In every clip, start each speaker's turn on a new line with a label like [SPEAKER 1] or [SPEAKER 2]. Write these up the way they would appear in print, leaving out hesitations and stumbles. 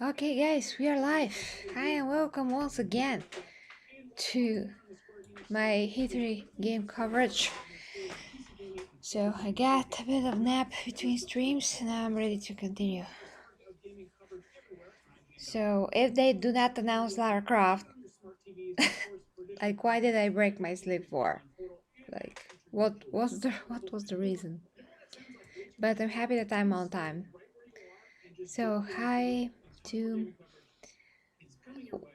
[SPEAKER 1] Okay guys, we are live. Hi and welcome once again to my history game coverage. So I got a bit of nap between streams and now I'm ready to continue. So if they do not announce Lara Croft, like why did I break my sleep for? Like what was the reason? But I'm happy that I'm on time. So hi to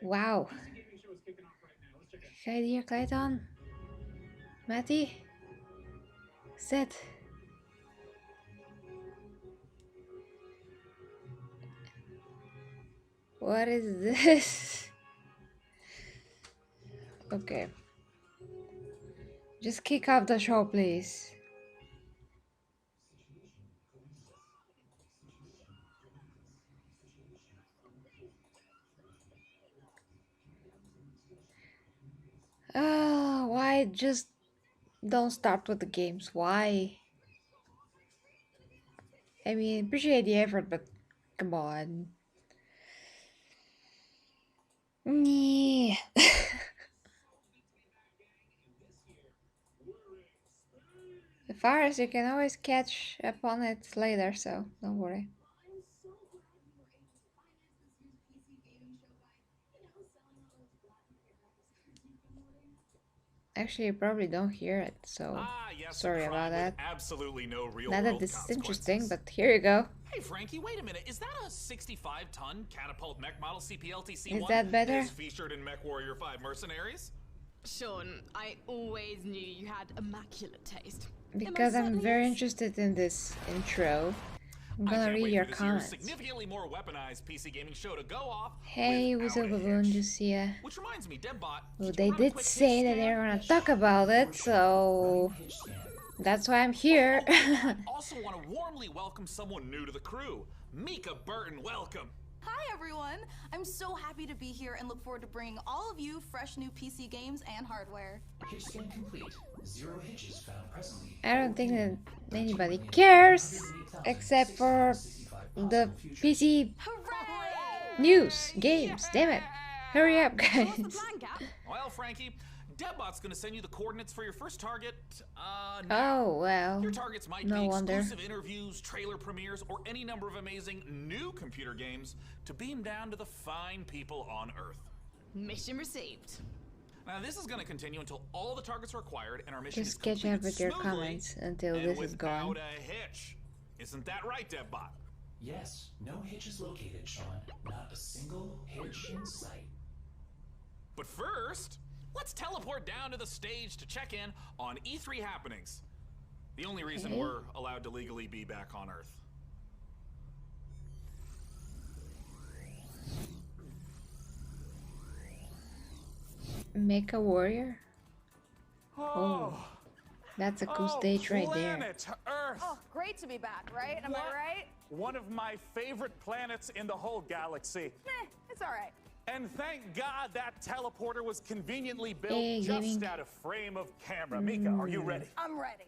[SPEAKER 1] wow. Hi dear Clayton. Matty. Seth. What is this? Okay. Just kick off the show, please. Why just don't start with the games? Why? I mean, appreciate the effort, but come on. Yeah. The virus, you can always catch up on it later, so don't worry. Actually, you probably don't hear it, so
[SPEAKER 2] yes,
[SPEAKER 1] sorry about that.
[SPEAKER 2] Absolutely no real
[SPEAKER 1] Not that
[SPEAKER 2] world
[SPEAKER 1] this is
[SPEAKER 2] consequences.
[SPEAKER 1] interesting, but here you go.
[SPEAKER 2] Hey Frankie, wait a minute. Is that a 65-ton catapult mech model CPLTC-1
[SPEAKER 1] Is that better?
[SPEAKER 2] is featured in MechWarrior 5 Mercenaries?
[SPEAKER 3] Sean, I always knew you had immaculate taste.
[SPEAKER 1] Because I'm very interested in this intro. I'm gonna read your comments.
[SPEAKER 2] Significantly more weaponized PC gaming show to go off.
[SPEAKER 1] Hey, Whistle Baboon, Lucia.
[SPEAKER 2] Which reminds me, Debbot.
[SPEAKER 1] Well, they did say that they're gonna talk about it, so that's why I'm here.
[SPEAKER 2] I also want to warmly welcome someone new to the crew. Mika Burton, welcome.
[SPEAKER 4] Hi everyone! I'm so happy to be here and look forward to bringing all of you fresh new PC games and hardware.
[SPEAKER 5] Hitch scan complete. 0 hitches found presently.
[SPEAKER 1] I don't think that anybody cares, except for the PC news, games. Damn it. Hurry up, guys.
[SPEAKER 2] Well, Frankie, Debbot's gonna send you the coordinates for your first target,
[SPEAKER 1] Oh, well.
[SPEAKER 2] Your targets might
[SPEAKER 1] No
[SPEAKER 2] be
[SPEAKER 1] wonder.
[SPEAKER 2] exclusive interviews, trailer premieres, or any number of amazing new computer games to beam down to the fine people on Earth.
[SPEAKER 3] Mission received.
[SPEAKER 2] Now, this is gonna continue until all the targets are acquired and our mission
[SPEAKER 1] Just
[SPEAKER 2] is
[SPEAKER 1] catch up
[SPEAKER 2] completed
[SPEAKER 1] with your
[SPEAKER 2] smoothly
[SPEAKER 1] comments until
[SPEAKER 2] and
[SPEAKER 1] this is gone.
[SPEAKER 2] without a hitch. Isn't that right, Debbot?
[SPEAKER 5] Yes, no hitches located, Sean. Not a single hitch in sight.
[SPEAKER 2] But first, let's teleport down to the stage to check in on E3 happenings. The only reason
[SPEAKER 1] Okay.
[SPEAKER 2] we're allowed to legally be back on Earth.
[SPEAKER 1] Mecha Warrior? Oh. That's a cool stage right there.
[SPEAKER 6] Planet Earth!
[SPEAKER 4] Oh, great to be back, right? Am I right?
[SPEAKER 6] One of my favorite planets in the whole galaxy.
[SPEAKER 4] It's alright.
[SPEAKER 6] And thank God that teleporter was conveniently built
[SPEAKER 1] Hey,
[SPEAKER 6] just
[SPEAKER 1] gaming.
[SPEAKER 6] out of frame of camera. Mika, are you ready?
[SPEAKER 4] I'm ready.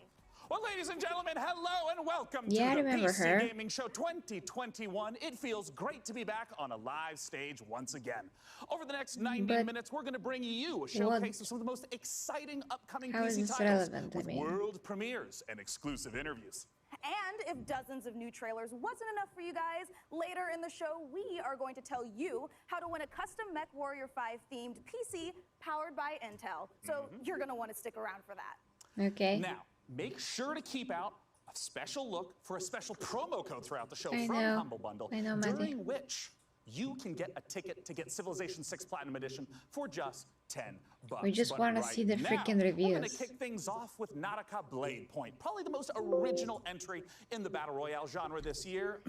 [SPEAKER 6] Well, ladies and gentlemen, hello and welcome
[SPEAKER 1] Yeah, I
[SPEAKER 6] to the
[SPEAKER 1] remember
[SPEAKER 6] PC
[SPEAKER 1] her.
[SPEAKER 6] Gaming Show 2021. It feels great to be back on a live stage once again. Over the next 90
[SPEAKER 1] But
[SPEAKER 6] minutes, we're going to bring you a showcase of some of the most exciting upcoming
[SPEAKER 1] How is
[SPEAKER 6] PC
[SPEAKER 1] this
[SPEAKER 6] titles
[SPEAKER 1] relevant, I
[SPEAKER 6] with
[SPEAKER 1] mean?
[SPEAKER 6] world premieres and exclusive interviews.
[SPEAKER 4] And if dozens of new trailers wasn't enough for you guys, later in the show, we are going to tell you how to win a custom MechWarrior 5 themed PC powered by Intel. So you're going to want to stick around for that.
[SPEAKER 1] Okay.
[SPEAKER 6] Now, make sure to keep out a special look for a special promo code throughout the show
[SPEAKER 1] I
[SPEAKER 6] from
[SPEAKER 1] know.
[SPEAKER 6] Humble Bundle,
[SPEAKER 1] I know, Matty.
[SPEAKER 6] during which you can get a ticket to get Civilization 6 Platinum Edition for just $10.
[SPEAKER 1] We just
[SPEAKER 6] But
[SPEAKER 1] wanna
[SPEAKER 6] right
[SPEAKER 1] see the
[SPEAKER 6] now,
[SPEAKER 1] freaking
[SPEAKER 6] We're gonna
[SPEAKER 1] reviews.
[SPEAKER 6] kick things off with Nautica Blade Point, probably the most original entry in the Battle Royale genre this year.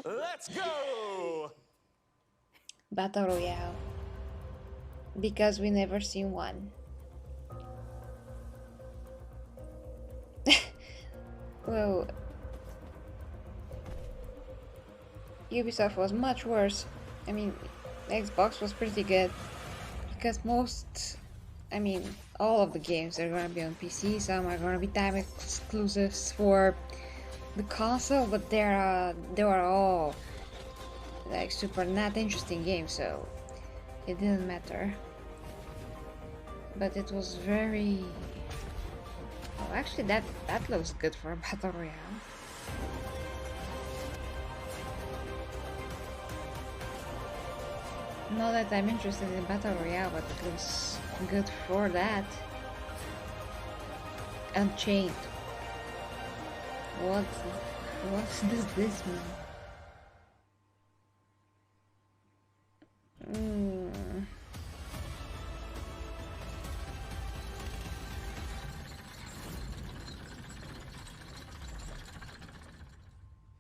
[SPEAKER 6] Let's go!
[SPEAKER 1] Battle Royale. Because we never seen one. Well, Ubisoft was much worse. I mean, Xbox was pretty good. Because all of the games are gonna be on PC, some are gonna be time exclusives for the console, but they were all like super not interesting game, so it didn't matter. But it was very... Oh, actually that looks good for a battle royale. Not that I'm interested in battle royale, but it looks good for that. Unchained. What does this mean?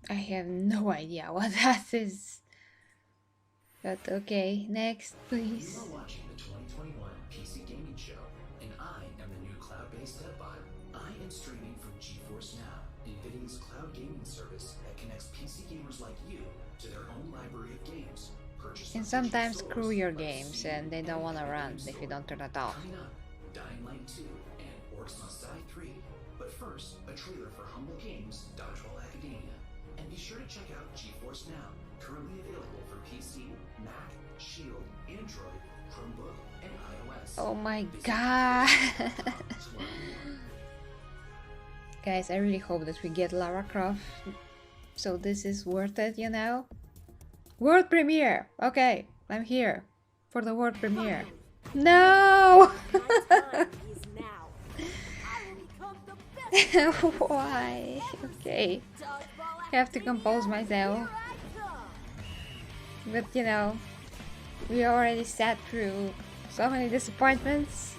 [SPEAKER 1] I have no idea what that is. But okay, next, please.
[SPEAKER 5] You are watching the 2021 PC Gaming Show, and I am the new cloud-based deadbot. I am streaming from GeForce Now, NVIDIA's cloud gaming service that connects PC gamers like you to their own library of games.
[SPEAKER 1] And sometimes screw your games and they don't want to run if you don't turn it off.
[SPEAKER 5] Coming up, Dying Light 2 and Orcs Must Die 3. But first, a trailer for Humble Games Dodgeball Academia. And be sure to check out GeForce Now, currently available for PC, Mac, Shield, Android, Chromebook, and iOS.
[SPEAKER 1] Oh my god! Guys, I really hope that we get Lara Croft. So this is worth it, you know? World premiere! Okay, I'm here for the world premiere. No! Why? Okay. I have to compose myself. But you know, we already sat through so many disappointments.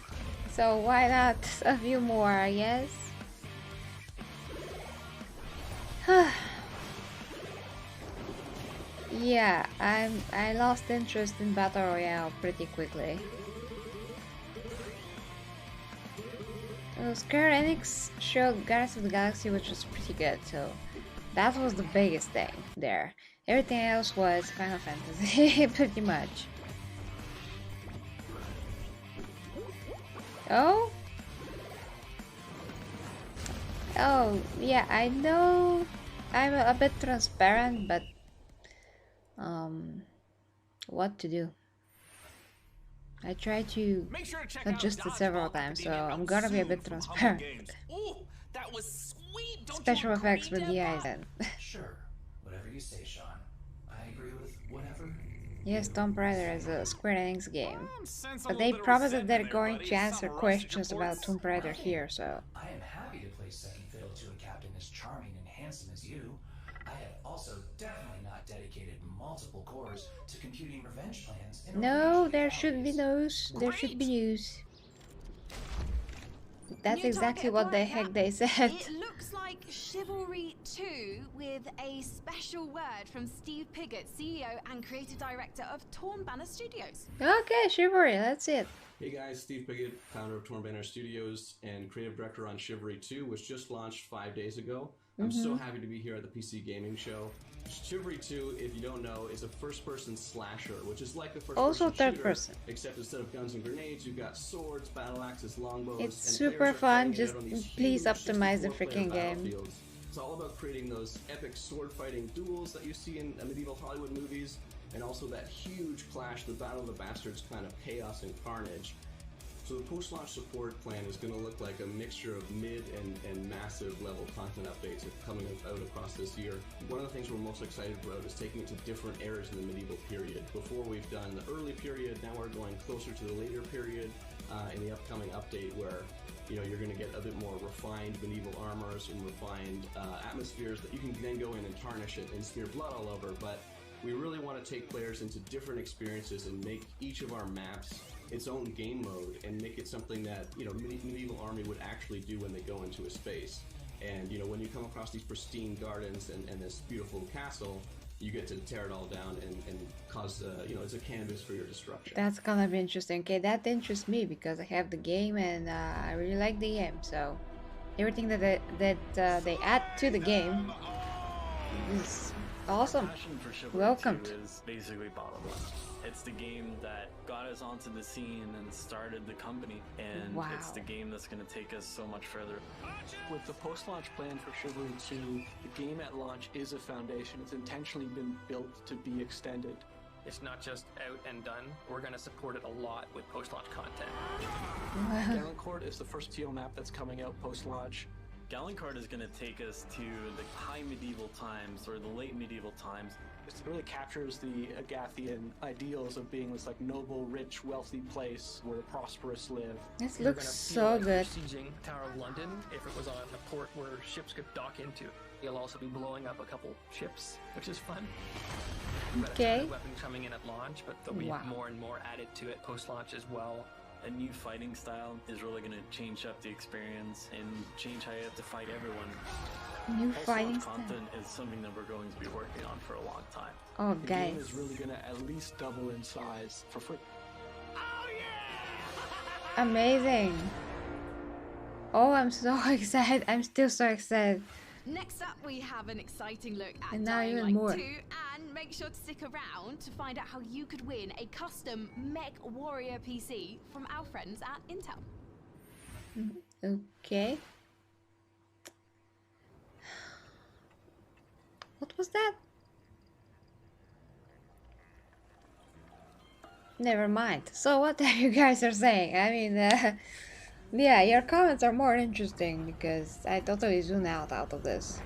[SPEAKER 1] So why not a few more, I guess? Yeah, I lost interest in Battle Royale pretty quickly. Square Enix showed Guardians of the Galaxy, which was pretty good, so that was the biggest thing there. Everything else was Final Fantasy, pretty much. Oh? Oh, yeah, I know I'm a bit transparent, but what to do? I tried to adjust it several times, so I'm gonna be a bit transparent.
[SPEAKER 2] Ooh, that was sweet. Don't
[SPEAKER 1] Special
[SPEAKER 2] you
[SPEAKER 1] effects
[SPEAKER 2] agree,
[SPEAKER 1] with the
[SPEAKER 2] Deadbot?
[SPEAKER 1] eyes then.
[SPEAKER 5] Sure, whatever you say, Sean. I agree with whatever.
[SPEAKER 1] Yes, Tomb Raider is a Square Enix game.
[SPEAKER 2] Sense a
[SPEAKER 1] But
[SPEAKER 2] little
[SPEAKER 1] they
[SPEAKER 2] bit of
[SPEAKER 1] promised that
[SPEAKER 2] resentment
[SPEAKER 1] they're
[SPEAKER 2] there,
[SPEAKER 1] going
[SPEAKER 2] buddy.
[SPEAKER 1] to answer
[SPEAKER 2] Some
[SPEAKER 1] questions
[SPEAKER 2] rustic
[SPEAKER 1] about
[SPEAKER 2] reports.
[SPEAKER 1] Tomb Raider here, so...
[SPEAKER 5] I am happy to play second fiddle to a captain as charming and handsome as you. I have also definitely not dedicated multiple cores to computing revenge plans. In a
[SPEAKER 1] No,
[SPEAKER 5] range of
[SPEAKER 1] there should be
[SPEAKER 5] localities.
[SPEAKER 1] news. There should be news. That's
[SPEAKER 3] New
[SPEAKER 1] exactly
[SPEAKER 3] target
[SPEAKER 1] what the
[SPEAKER 3] acquired.
[SPEAKER 1] heck they said.
[SPEAKER 3] It looks like Chivalry 2 with a special word from Steve Piggott, CEO and creative director of Torn Banner Studios.
[SPEAKER 1] Okay, Chivalry, that's it.
[SPEAKER 7] Hey guys, Steve Piggott, founder of Torn Banner Studios and creative director on Chivalry 2, which just launched 5 days ago. I'm so happy to be here at the PC Gaming Show. Chivalry 2, if you don't know, is a first-person slasher, which is like a first-person
[SPEAKER 1] Also third
[SPEAKER 7] shooter,
[SPEAKER 1] person.
[SPEAKER 7] except instead of guns and grenades, you've got swords, battle axes, longbows,
[SPEAKER 1] It's
[SPEAKER 7] and
[SPEAKER 1] super
[SPEAKER 7] players are
[SPEAKER 1] fun,
[SPEAKER 7] fighting it
[SPEAKER 1] just
[SPEAKER 7] out on these
[SPEAKER 1] please
[SPEAKER 7] huge
[SPEAKER 1] optimize the
[SPEAKER 7] 64-player
[SPEAKER 1] freaking game.
[SPEAKER 7] battlefields. It's all about creating those epic sword-fighting duels that you see in medieval Hollywood movies, and also that huge clash, the Battle of the Bastards kind of chaos and carnage. So the post-launch support plan is going to look like a mixture of mid and massive level content updates coming out across this year. One of the things we're most excited about is taking it to different eras in the medieval period. Before we've done the early period, now we're going closer to the later period in the upcoming update where you're going to get a bit more refined medieval armors and refined atmospheres that you can then go in and tarnish it and smear blood all over. But we really want to take players into different experiences and make each of our maps its own game mode and make it something that medieval army would actually do when they go into a space. And when you come across these pristine gardens and this beautiful castle, you get to tear it all down and cause it's a canvas for your destruction.
[SPEAKER 1] That's gonna be interesting. Okay, that interests me because I have the game and I really like the game. So everything that they add to the game is Awesome.
[SPEAKER 8] Our passion for Chivalry
[SPEAKER 1] Welcomed.
[SPEAKER 8] 2 is basically bottomless. It's the game that got us onto the scene and started the company, and
[SPEAKER 1] Wow.
[SPEAKER 8] it's the game that's going to take us so much further.
[SPEAKER 7] With the post-launch plan for Chivalry 2, the game at launch is a foundation. It's intentionally been built to be extended.
[SPEAKER 9] It's not just out and done. We're going to support it a lot with post-launch content.
[SPEAKER 7] Galencourt is the first TO map that's coming out post-launch.
[SPEAKER 8] Galencourt is going to take us to the high medieval times or the late medieval times.
[SPEAKER 7] It really captures the Agathian ideals of being this like noble, rich, wealthy place where the prosperous live.
[SPEAKER 1] This
[SPEAKER 9] You're
[SPEAKER 1] looks
[SPEAKER 9] gonna feel
[SPEAKER 1] so
[SPEAKER 9] like you're
[SPEAKER 1] good.
[SPEAKER 9] sieging Tower of London if it was on a port where ships could dock into. You'll also be blowing up a couple ships, which is fun. We've got a ton
[SPEAKER 1] Okay.
[SPEAKER 9] of weapons coming in at launch, but there'll be
[SPEAKER 1] Wow.
[SPEAKER 9] more and more added to it post-launch as well.
[SPEAKER 8] A new fighting style is really going to change up the experience and change how you have to fight everyone.
[SPEAKER 1] New
[SPEAKER 8] Post-launch
[SPEAKER 1] fighting style.
[SPEAKER 8] content is something that we're going to be working on for a long time.
[SPEAKER 1] Oh,
[SPEAKER 7] The game
[SPEAKER 1] guys.
[SPEAKER 7] is really going to at least double in size for free.
[SPEAKER 1] Amazing. Oh, I'm so excited. I'm still so excited.
[SPEAKER 3] Next up, we have an exciting look at
[SPEAKER 1] And now
[SPEAKER 3] Dying
[SPEAKER 1] even
[SPEAKER 3] Light
[SPEAKER 1] more.
[SPEAKER 3] 2, and make sure to stick around to find out how you could win a custom Mech Warrior PC from our friends at Intel.
[SPEAKER 1] Okay. What was that? Never mind. So what are you guys are saying? I mean, yeah, your comments are more interesting because I totally zone out of this.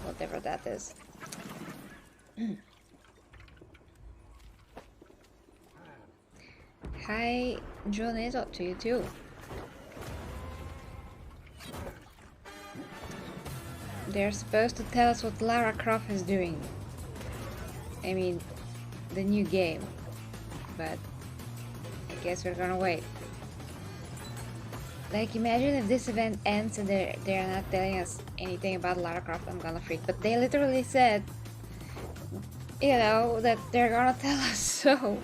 [SPEAKER 1] Whatever that is. Hi, Jonezo, to you too. They're supposed to tell us what Lara Croft is doing. I mean, the new game. But I guess we're gonna wait. Like, imagine if this event ends and they're not telling us anything about Lara Croft, I'm gonna freak. But they literally said, you know, that they're gonna tell us, so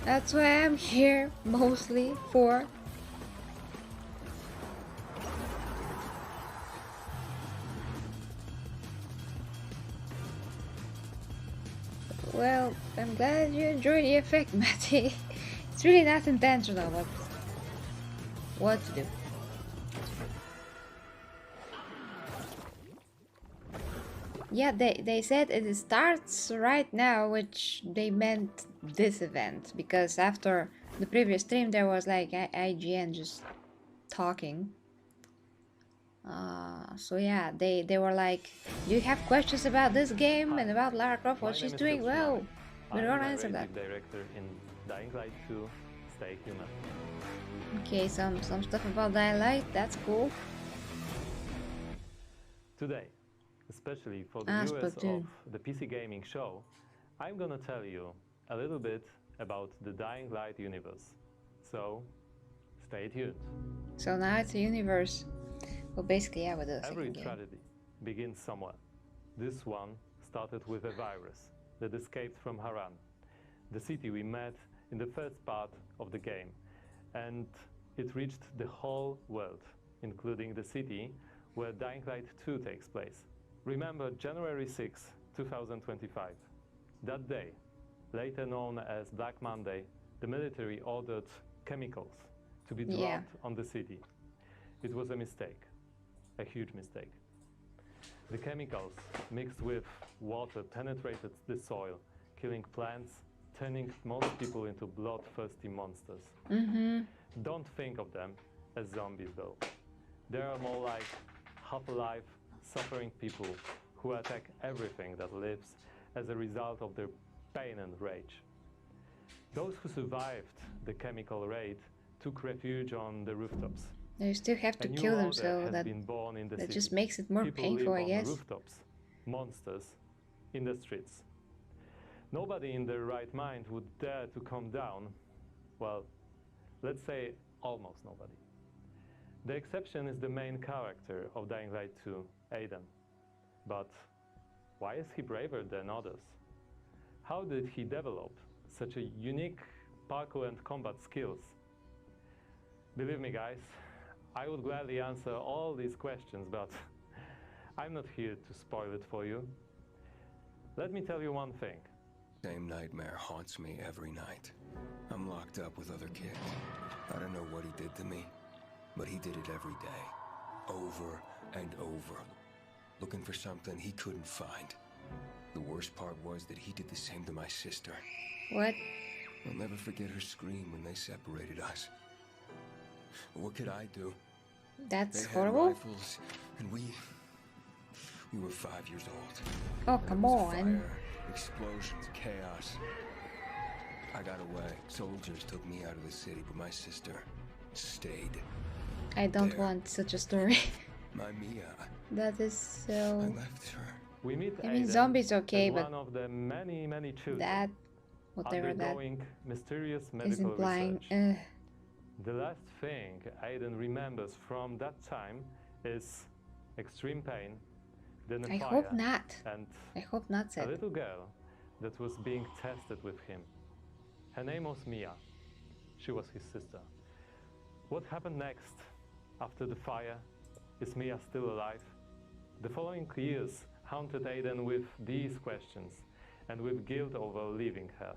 [SPEAKER 1] that's why I'm here, mostly for. Well, I'm glad you enjoyed the effect, Matty. It's really not intentional, but what to do? Yeah, they said it starts right now, which they meant this event, because after the previous stream there was like IGN just talking. So yeah, they were like, do you have questions about this game and about Lara Croft, what she's doing? Well, we're gonna answer that.
[SPEAKER 10] Director in Dying Light 2, Stay Human.
[SPEAKER 1] Okay, some stuff about Dying Light, that's cool.
[SPEAKER 10] Today, especially for the viewers
[SPEAKER 1] Splatoon.
[SPEAKER 10] of the PC Gaming Show, I'm gonna tell you a little bit about the Dying Light universe. So, stay tuned.
[SPEAKER 1] So now it's a universe. Well, basically, yeah, with the
[SPEAKER 10] Every
[SPEAKER 1] second game.
[SPEAKER 10] tragedy begins somewhere. This one started with a virus that escaped from Haran, the city we met in the first part of the game, and it reached the whole world, including the city where Dying Light 2 takes place. Remember January 6, 2025. That day, later known as Black Monday, the military ordered chemicals to be dropped on the city. It was a mistake, a huge mistake. The chemicals mixed with water penetrated the soil, killing plants, turning most people into bloodthirsty monsters. Don't think of them as zombies though. They are more like half-alive, suffering people who attack everything that lives as a result of their pain and rage. Those who survived the chemical raid took refuge on the rooftops.
[SPEAKER 1] You still have to
[SPEAKER 10] A new
[SPEAKER 1] kill them,
[SPEAKER 10] order
[SPEAKER 1] so
[SPEAKER 10] has
[SPEAKER 1] that
[SPEAKER 10] been born in the city.
[SPEAKER 1] just makes it more
[SPEAKER 10] People
[SPEAKER 1] painful,
[SPEAKER 10] live
[SPEAKER 1] I
[SPEAKER 10] on
[SPEAKER 1] guess.
[SPEAKER 10] rooftops, monsters in the streets. Nobody in their right mind would dare to come down. Well, let's say almost nobody. The exception is the main character of Dying Light 2, Aiden. But why is he braver than others? How did he develop such a unique parkour and combat skills? Believe me guys, I would gladly answer all these questions, but I'm not here to spoil it for you. Let me tell you one thing.
[SPEAKER 11] Same nightmare haunts me every night. I'm locked up with other kids. I don't know what he did to me, but he did it every day. Over and over. Looking for something he couldn't find. The worst part was that he did the same to my sister.
[SPEAKER 1] What?
[SPEAKER 11] I'll never forget her scream when they separated us. What could I do?
[SPEAKER 1] That's
[SPEAKER 11] They had
[SPEAKER 1] horrible.
[SPEAKER 11] rifles, and we were 5 years old.
[SPEAKER 1] Oh,
[SPEAKER 11] There
[SPEAKER 1] come
[SPEAKER 11] was a
[SPEAKER 1] on.
[SPEAKER 11] fire, explosions, chaos. I got away. Soldiers took me out of the city, but my sister stayed.
[SPEAKER 1] I don't
[SPEAKER 11] There.
[SPEAKER 1] want such a story.
[SPEAKER 11] My Mia.
[SPEAKER 1] That is
[SPEAKER 11] I
[SPEAKER 1] so...
[SPEAKER 11] left her.
[SPEAKER 10] We meet
[SPEAKER 1] I mean,
[SPEAKER 10] Aiden
[SPEAKER 1] zombies okay,
[SPEAKER 10] as
[SPEAKER 1] but
[SPEAKER 10] one of the many children
[SPEAKER 1] that... Whatever that
[SPEAKER 10] undergoing mysterious
[SPEAKER 1] is
[SPEAKER 10] medical
[SPEAKER 1] implying.
[SPEAKER 10] research. The last thing Aiden remembers from that time is extreme pain, then a
[SPEAKER 1] I
[SPEAKER 10] fire,
[SPEAKER 1] hope not.
[SPEAKER 10] and
[SPEAKER 1] I hope not,
[SPEAKER 10] a
[SPEAKER 1] said.
[SPEAKER 10] little girl that was being tested with him. Her name was Mia. She was his sister. What happened next after the fire? Is Mia still alive? The following years haunted Aiden with these questions and with guilt over leaving her.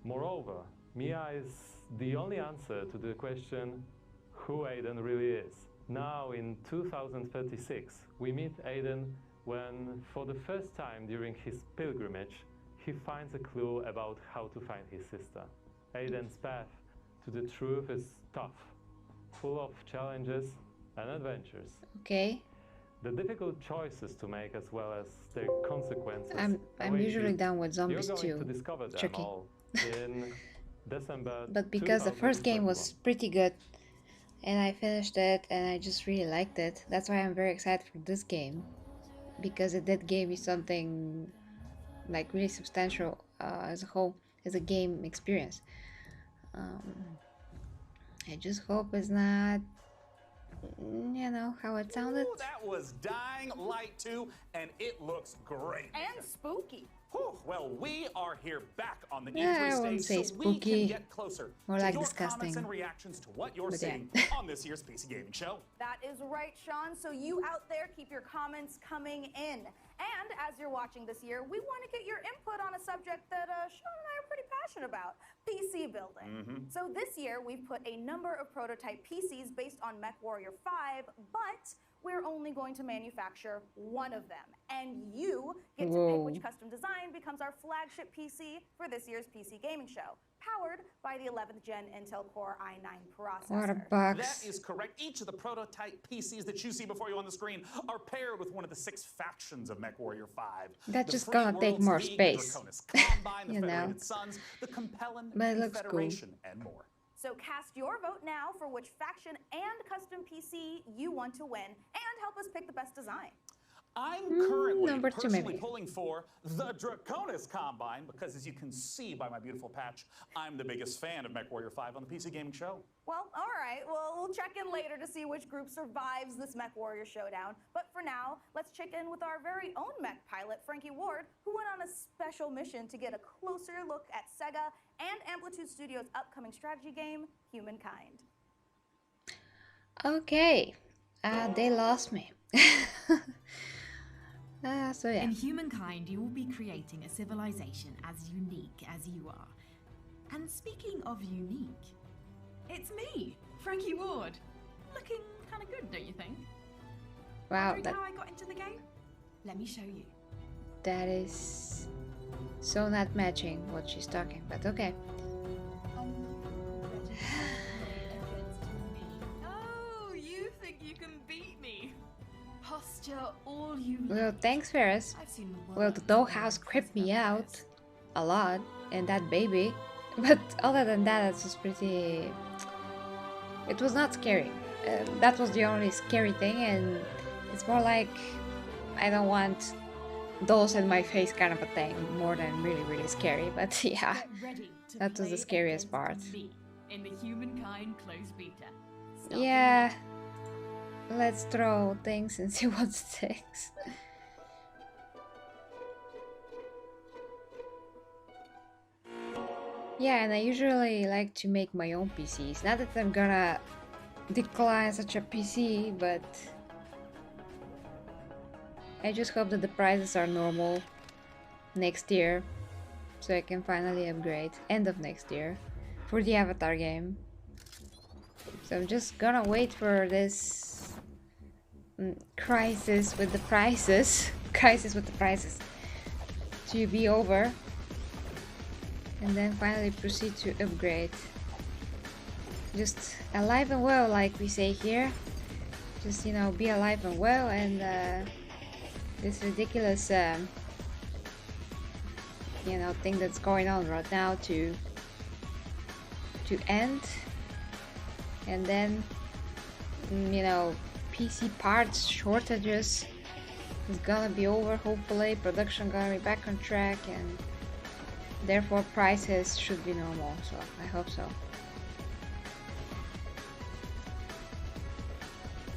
[SPEAKER 10] Moreover, Mia is the only answer to the question who Aiden really is. Now in 2036, we meet Aiden when, for the first time during his pilgrimage, he finds a clue about how to find his sister. Aiden's path to the truth is tough, full of challenges and adventures.
[SPEAKER 1] Okay.
[SPEAKER 10] The difficult choices to make as well as their consequences.
[SPEAKER 1] I'm
[SPEAKER 10] await
[SPEAKER 1] usually
[SPEAKER 10] you.
[SPEAKER 1] down with zombies
[SPEAKER 10] You're going
[SPEAKER 1] too.
[SPEAKER 10] to discover them
[SPEAKER 1] Tricky.
[SPEAKER 10] all in December.
[SPEAKER 1] But because the first game
[SPEAKER 10] 2021.
[SPEAKER 1] was pretty good and I finished it and I just really liked it, that's why I'm very excited for this game. Because it did give me something like really substantial as a whole, as a game experience. I just hope it's not, you know, how it sounded.
[SPEAKER 6] Ooh, that was Dying Light 2, and it looks great.
[SPEAKER 4] And spooky.
[SPEAKER 6] Whew, well, we are here back on the
[SPEAKER 1] Yeah, I
[SPEAKER 6] E3
[SPEAKER 1] wouldn't
[SPEAKER 6] stage,
[SPEAKER 1] say
[SPEAKER 6] so we can
[SPEAKER 1] spooky.
[SPEAKER 6] get closer
[SPEAKER 1] More
[SPEAKER 6] to
[SPEAKER 1] like
[SPEAKER 6] your
[SPEAKER 1] disgusting.
[SPEAKER 6] comments and reactions to what you're
[SPEAKER 1] But yeah.
[SPEAKER 6] seeing on this year's PC Gaming Show.
[SPEAKER 4] That is right, Sean. So you out there, keep your comments coming in. And as you're watching this year, we want to get your input on a subject that Sean and I are pretty passionate about, PC building. So this year, we've put a number of prototype PCs based on MechWarrior 5, but we're only going to manufacture one of them. And you get to pick which custom design becomes our flagship PC for this year's PC Gaming Show, powered by the 11th Gen Intel Core i9 processor.
[SPEAKER 1] What a
[SPEAKER 6] That
[SPEAKER 1] box.
[SPEAKER 6] is correct. Each of the prototype PCs that you see before you on the screen are paired with one of the 6 factions of MechWarrior 5.
[SPEAKER 1] That's
[SPEAKER 6] The
[SPEAKER 1] just
[SPEAKER 6] Free
[SPEAKER 1] gonna take
[SPEAKER 6] Worlds
[SPEAKER 1] more
[SPEAKER 6] League,
[SPEAKER 1] space.
[SPEAKER 6] The Draconis Combine, the
[SPEAKER 1] You know.
[SPEAKER 6] Federated Sons, the Compellin
[SPEAKER 1] But it looks cool.
[SPEAKER 6] Confederation, and more.
[SPEAKER 4] So cast your vote now for which faction and custom PC you want to win, and help us pick the best design.
[SPEAKER 6] I'm currently
[SPEAKER 1] number two,
[SPEAKER 6] personally
[SPEAKER 1] maybe.
[SPEAKER 6] pulling for the Draconis Combine because, as you can see by my beautiful patch, I'm the biggest fan of MechWarrior 5 on the PC Gaming Show.
[SPEAKER 4] Well, all right. Well, we'll check in later to see which group survives this MechWarrior showdown. But for now, let's check in with our very own mech pilot, Frankie Ward, who went on a special mission to get a closer look at Sega and Amplitude Studios' upcoming strategy game, Humankind.
[SPEAKER 1] Okay. They lost me. So yeah.
[SPEAKER 12] In Humankind, you will be creating a civilization as unique as you are. And speaking of unique, it's me, Frankie Ward. Looking kind of good, don't you think?
[SPEAKER 1] Wow,
[SPEAKER 12] Wondering how I got into the game? Let me show you.
[SPEAKER 1] that is so not matching what she's talking, but okay.
[SPEAKER 12] Oh, you think you can beat me? Posture all you
[SPEAKER 1] Well,
[SPEAKER 12] like.
[SPEAKER 1] thanks, Ferris.
[SPEAKER 12] I've seen
[SPEAKER 1] Well, the
[SPEAKER 12] worse
[SPEAKER 1] dollhouse
[SPEAKER 12] things
[SPEAKER 1] creeped me
[SPEAKER 12] than
[SPEAKER 1] out
[SPEAKER 12] this.
[SPEAKER 1] a lot, and that baby. But other than that, it's just pretty... It was not scary. That was the only scary thing, and it's more like I don't want dolls in my face kind of a thing, more than really scary. But yeah,
[SPEAKER 12] Get ready to
[SPEAKER 1] that was the
[SPEAKER 12] play
[SPEAKER 1] scariest
[SPEAKER 12] against
[SPEAKER 1] part.
[SPEAKER 12] me in the Humankind closed beta. Starting
[SPEAKER 1] Yeah, let's throw things and see what sticks. Yeah, and I usually like to make my own PCs. Not that I'm gonna decline such a PC, but I just hope that the prices are normal next year, so I can finally upgrade end of next year for the Avatar game. So I'm just gonna wait for this crisis with the prices to be over, and then finally proceed to upgrade. Just alive and well, like we say here. Just, you know, be alive and well, and this ridiculous you know, thing that's going on right now to end, and then you know, PC parts shortages is gonna be over. Hopefully production gonna be back on track, and therefore prices should be normal, so I hope so.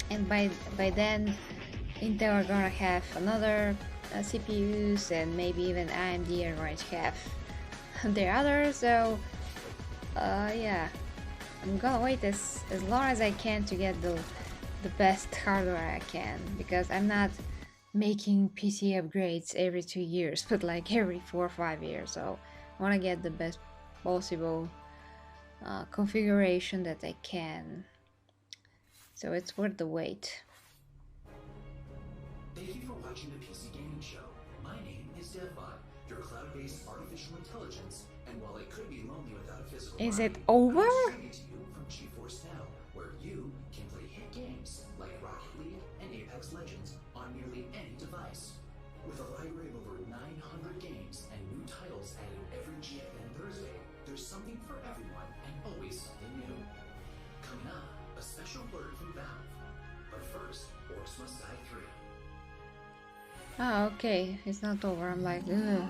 [SPEAKER 1] And by then Intel are gonna have another CPUs, and maybe even AMD are going to have their others, so yeah, I'm gonna wait as long as I can to get the best hardware I can, because I'm not making PC upgrades every 2 years, but like every 4 or 5 years, so I want to get the best possible configuration that I can, so it's worth the wait.
[SPEAKER 5] Thank you for watching the PC Gaming Show. My name is DevBot, your cloud-based artificial intelligence, and while it could be lonely without a physical
[SPEAKER 1] Is
[SPEAKER 5] body,
[SPEAKER 1] it over?
[SPEAKER 5] I'm streaming to you from GeForce Now, where you can play hit games like Rocket League and Apex Legends on nearly any device. With a library of over 900 games and new titles added every GFN Thursday, there's something for everyone and always something new. Coming up, a special word from Valve. But first, Orcs Must Die 3.
[SPEAKER 1] Ah, okay, it's not over. I'm like, ugh.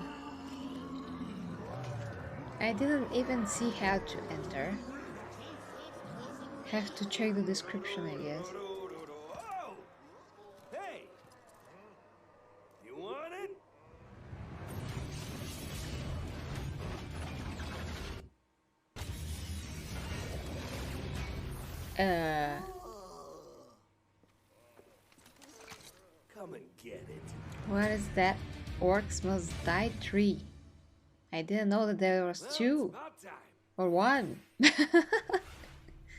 [SPEAKER 1] I didn't even see how to enter. Have to check the description, I guess.
[SPEAKER 13] Hey! You want it? Come and get it.
[SPEAKER 1] What is that? Orcs Must Die 3. I didn't know that there was 2. Or 1.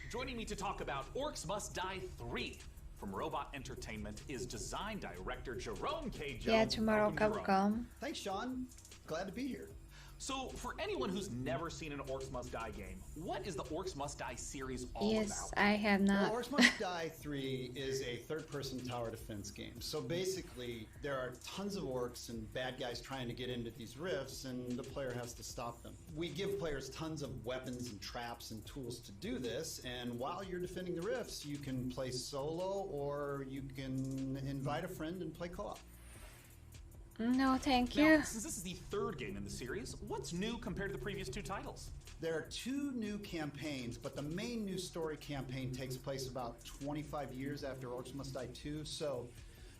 [SPEAKER 2] Joining me to talk about Orcs Must Die 3 from Robot Entertainment is design director Jerome K. Jones.
[SPEAKER 1] Yeah, tomorrow
[SPEAKER 2] Welcome,
[SPEAKER 1] Capcom.
[SPEAKER 14] Thanks, Sean. Glad to be here.
[SPEAKER 2] So, for anyone who's never seen an Orcs Must Die game, what is the Orcs Must Die series all
[SPEAKER 1] Yes,
[SPEAKER 2] about?
[SPEAKER 1] I have not.
[SPEAKER 14] Well, Orcs Must Die 3 is a third-person tower defense game. So basically, there are tons of orcs and bad guys trying to get into these rifts, and the player has to stop them. We give players tons of weapons and traps and tools to do this, and while you're defending the rifts, you can play solo, or you can invite a friend and play co-op.
[SPEAKER 1] No, thank
[SPEAKER 2] Now,
[SPEAKER 1] you.
[SPEAKER 2] since this is the third game in the series, what's new compared to the previous 2 titles?
[SPEAKER 14] There are 2 new campaigns, but the main new story campaign takes place about 25 years after Orcs Must Die 2, so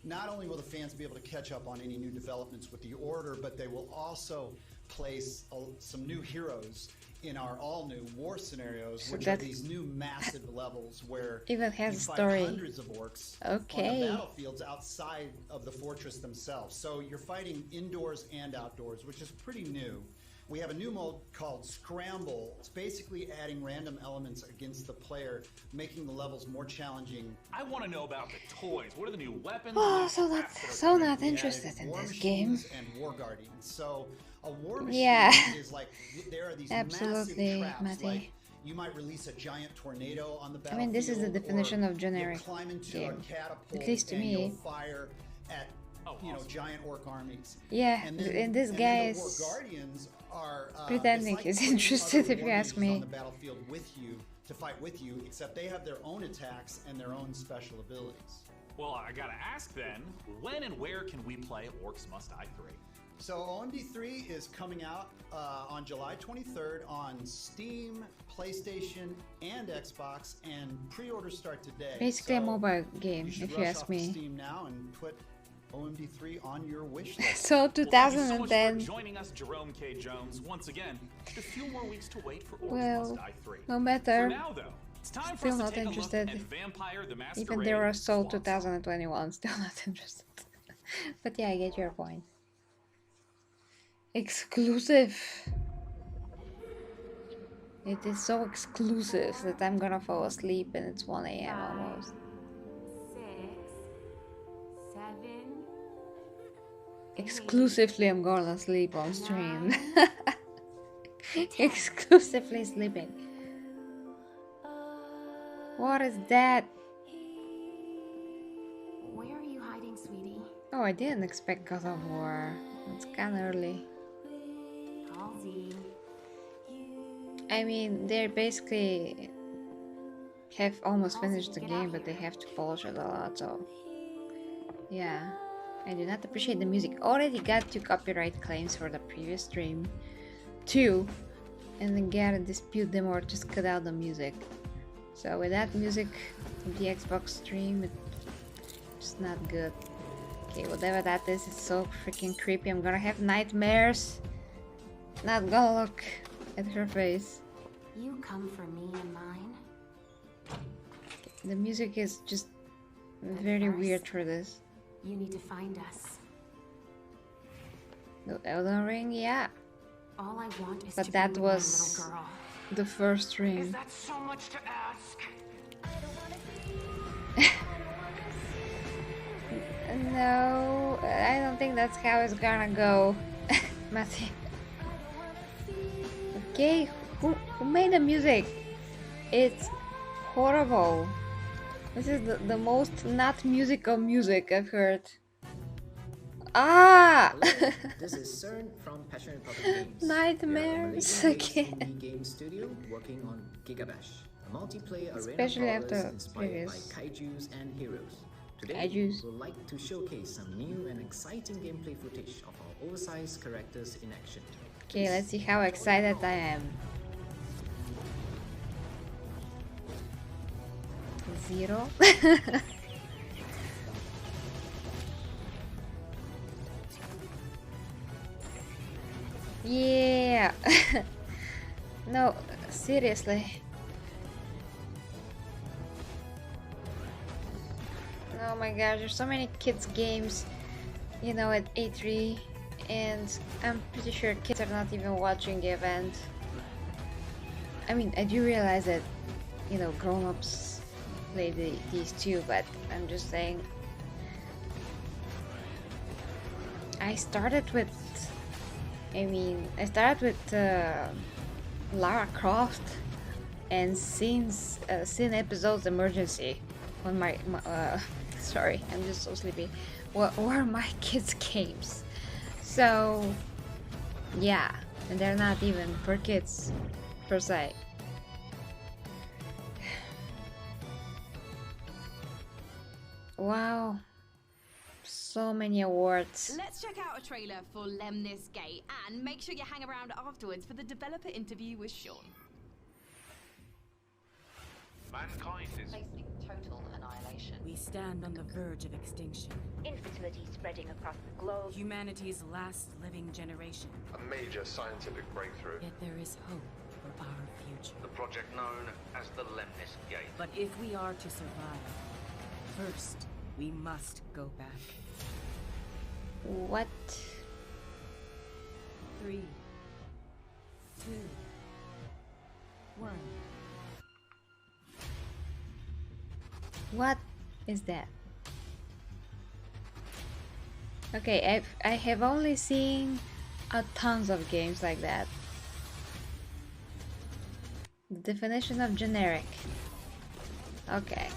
[SPEAKER 14] not only will the fans be able to catch up on any new developments with the Order, but they will also place some new heroes in our all-new war scenarios,
[SPEAKER 1] So
[SPEAKER 14] which are
[SPEAKER 1] that
[SPEAKER 14] these new massive levels where
[SPEAKER 1] even has
[SPEAKER 14] you
[SPEAKER 1] a
[SPEAKER 14] fight
[SPEAKER 1] story.
[SPEAKER 14] hundreds of orcs
[SPEAKER 1] Okay.
[SPEAKER 14] on the battlefields outside of the fortress themselves. So you're fighting indoors and outdoors, which is pretty new. We have a new mode called Scramble. It's basically adding random elements against the player, making the levels more challenging.
[SPEAKER 2] I want to know about the toys. What are the new weapons?
[SPEAKER 1] Oh,
[SPEAKER 2] and
[SPEAKER 1] so
[SPEAKER 2] new
[SPEAKER 1] not
[SPEAKER 2] crafts that are
[SPEAKER 1] so
[SPEAKER 2] coming?
[SPEAKER 1] not
[SPEAKER 14] We
[SPEAKER 1] interested
[SPEAKER 14] added
[SPEAKER 1] in
[SPEAKER 14] war
[SPEAKER 1] this game.
[SPEAKER 14] machines and war guardians. So a war machine
[SPEAKER 1] Yeah.
[SPEAKER 14] is like there are these
[SPEAKER 1] Absolutely,
[SPEAKER 14] massive traps.
[SPEAKER 1] Matty.
[SPEAKER 14] Like you might release a giant tornado on the
[SPEAKER 1] I
[SPEAKER 14] battlefield.
[SPEAKER 1] mean, this is the definition
[SPEAKER 14] or
[SPEAKER 1] of generic
[SPEAKER 14] you'll climb into
[SPEAKER 1] game.
[SPEAKER 14] a catapult
[SPEAKER 1] At least to
[SPEAKER 14] and
[SPEAKER 1] me.
[SPEAKER 14] you'll fire at giant orc armies.
[SPEAKER 1] Yeah,
[SPEAKER 14] and then,
[SPEAKER 1] and this
[SPEAKER 14] and
[SPEAKER 1] guy
[SPEAKER 14] then the war
[SPEAKER 1] is
[SPEAKER 14] guardians are
[SPEAKER 1] pretending
[SPEAKER 14] it's like
[SPEAKER 1] he's
[SPEAKER 14] putting
[SPEAKER 1] interested,
[SPEAKER 14] other
[SPEAKER 1] if you
[SPEAKER 14] war
[SPEAKER 1] ask
[SPEAKER 14] machines
[SPEAKER 1] me.
[SPEAKER 14] on the battlefield with you to fight with you, except they have their own attacks and their own special abilities.
[SPEAKER 2] Well, I gotta ask then, when and where can we play Orcs Must Die 3?
[SPEAKER 14] So OMD3 is coming out on July 23rd on Steam, PlayStation, and Xbox, and pre-orders start today.
[SPEAKER 1] basically a mobile game,
[SPEAKER 14] You should
[SPEAKER 1] if you
[SPEAKER 14] rush
[SPEAKER 1] ask
[SPEAKER 14] off to
[SPEAKER 1] me.
[SPEAKER 14] Steam now and put OMD3 on your wish list.
[SPEAKER 1] So
[SPEAKER 2] Well, thank you so much
[SPEAKER 1] 2010.
[SPEAKER 2] for joining us, Jerome K. Jones. Once again, just a few more weeks to wait for Orcs
[SPEAKER 1] Well,
[SPEAKER 2] Must Die 3.
[SPEAKER 1] no matter.
[SPEAKER 2] For now, though, it's time for
[SPEAKER 1] Still
[SPEAKER 2] us to
[SPEAKER 1] not
[SPEAKER 2] take
[SPEAKER 1] interested.
[SPEAKER 2] a look at Vampire the Masquerade.
[SPEAKER 1] Even there are sold 2021, still not interested. But yeah, I get your point. exclusive. It is so exclusive that I'm gonna fall asleep and it's 1 a.m. almost.
[SPEAKER 12] 6, 7.
[SPEAKER 1] Exclusively, I'm gonna sleep on stream. Exclusively sleeping. What is that?
[SPEAKER 12] Where are you hiding, sweetie?
[SPEAKER 1] Oh, I didn't expect God of War. It's kinda early.
[SPEAKER 12] Halsey.
[SPEAKER 1] I mean, they basically have almost finished the game, but they have to polish it a lot, so... Yeah. I do not appreciate the music. Already got 2 copyright claims for the previous stream. 2. And then gotta dispute them or just cut out the music. So with that music from the Xbox stream, it's not good. Okay, whatever that is, it's so freaking creepy. I'm gonna have nightmares. Not gonna look at her face.
[SPEAKER 12] You come for me and mine.
[SPEAKER 1] The music is just very weird for this.
[SPEAKER 12] You need to find us.
[SPEAKER 1] The Elden Ring, yeah.
[SPEAKER 12] All I want is
[SPEAKER 1] But
[SPEAKER 12] to
[SPEAKER 1] that
[SPEAKER 12] be
[SPEAKER 1] was
[SPEAKER 12] my little girl.
[SPEAKER 1] the first stream.
[SPEAKER 9] Is that so much to ask?
[SPEAKER 1] No, I don't think that's how it's gonna go, Matthew. Okay, who made the music? It's horrible. This is the most not musical music I've heard. Ah!
[SPEAKER 15] Hello, this is CERN from Passion Republic Games.
[SPEAKER 1] Nightmares
[SPEAKER 15] We are a
[SPEAKER 1] again.
[SPEAKER 15] Malaysian indie game studio working on Gigabash, a multiplayer
[SPEAKER 1] Especially
[SPEAKER 15] arena
[SPEAKER 1] after
[SPEAKER 15] brawlers inspired
[SPEAKER 1] previous
[SPEAKER 15] by kaijus and heroes. Today,
[SPEAKER 1] kaijus.
[SPEAKER 15] we'd like to showcase some new and exciting gameplay footage of our oversized characters in action.
[SPEAKER 1] Okay, let's see how excited I am. 0. Yeah. No, seriously. Oh my gosh, there's so many kids games, you know, at E3, and I'm pretty sure kids are not even watching the event. I mean, I do realize that, you know, grown-ups play these too, but I'm just saying. I started with Lara Croft and seen episodes Emergency on my sorry, I'm just so sleepy. What were my kids' games? So yeah, and they're not even for kids per se. Wow, so many awards.
[SPEAKER 3] Let's check out a trailer for Lemnis Gate and make sure you hang around afterwards for the developer interview with Sean.
[SPEAKER 16] Mankind is
[SPEAKER 17] facing total annihilation.
[SPEAKER 18] We stand on the verge of extinction.
[SPEAKER 17] Infertility spreading across the globe.
[SPEAKER 18] Humanity's last living generation.
[SPEAKER 16] a major scientific breakthrough.
[SPEAKER 18] Yet there is hope for our future.
[SPEAKER 16] The project known as the Lemnis Gate.
[SPEAKER 18] But if we are to survive, first we must go back.
[SPEAKER 1] What?
[SPEAKER 18] 3, 2, 1.
[SPEAKER 1] What is that? Okay, I have only seen tons of games like that. The definition of generic. Okay.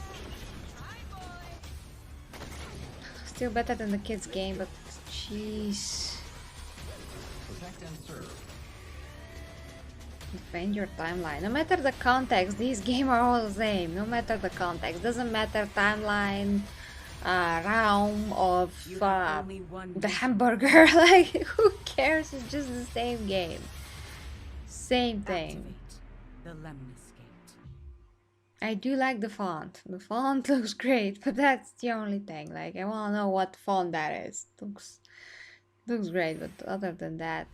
[SPEAKER 1] Still better than the kids game, but jeez.
[SPEAKER 5] Protect and serve.
[SPEAKER 1] Defend your timeline. No matter the context, these games are all the same. No matter the context. Doesn't matter timeline, realm of the hamburger. Like, who cares? It's just the same game. Same thing.
[SPEAKER 18] The Lemnis Gate.
[SPEAKER 1] I do like the font. The font looks great, but that's the only thing. Like, I want to know what font that is. Looks great, but other than that,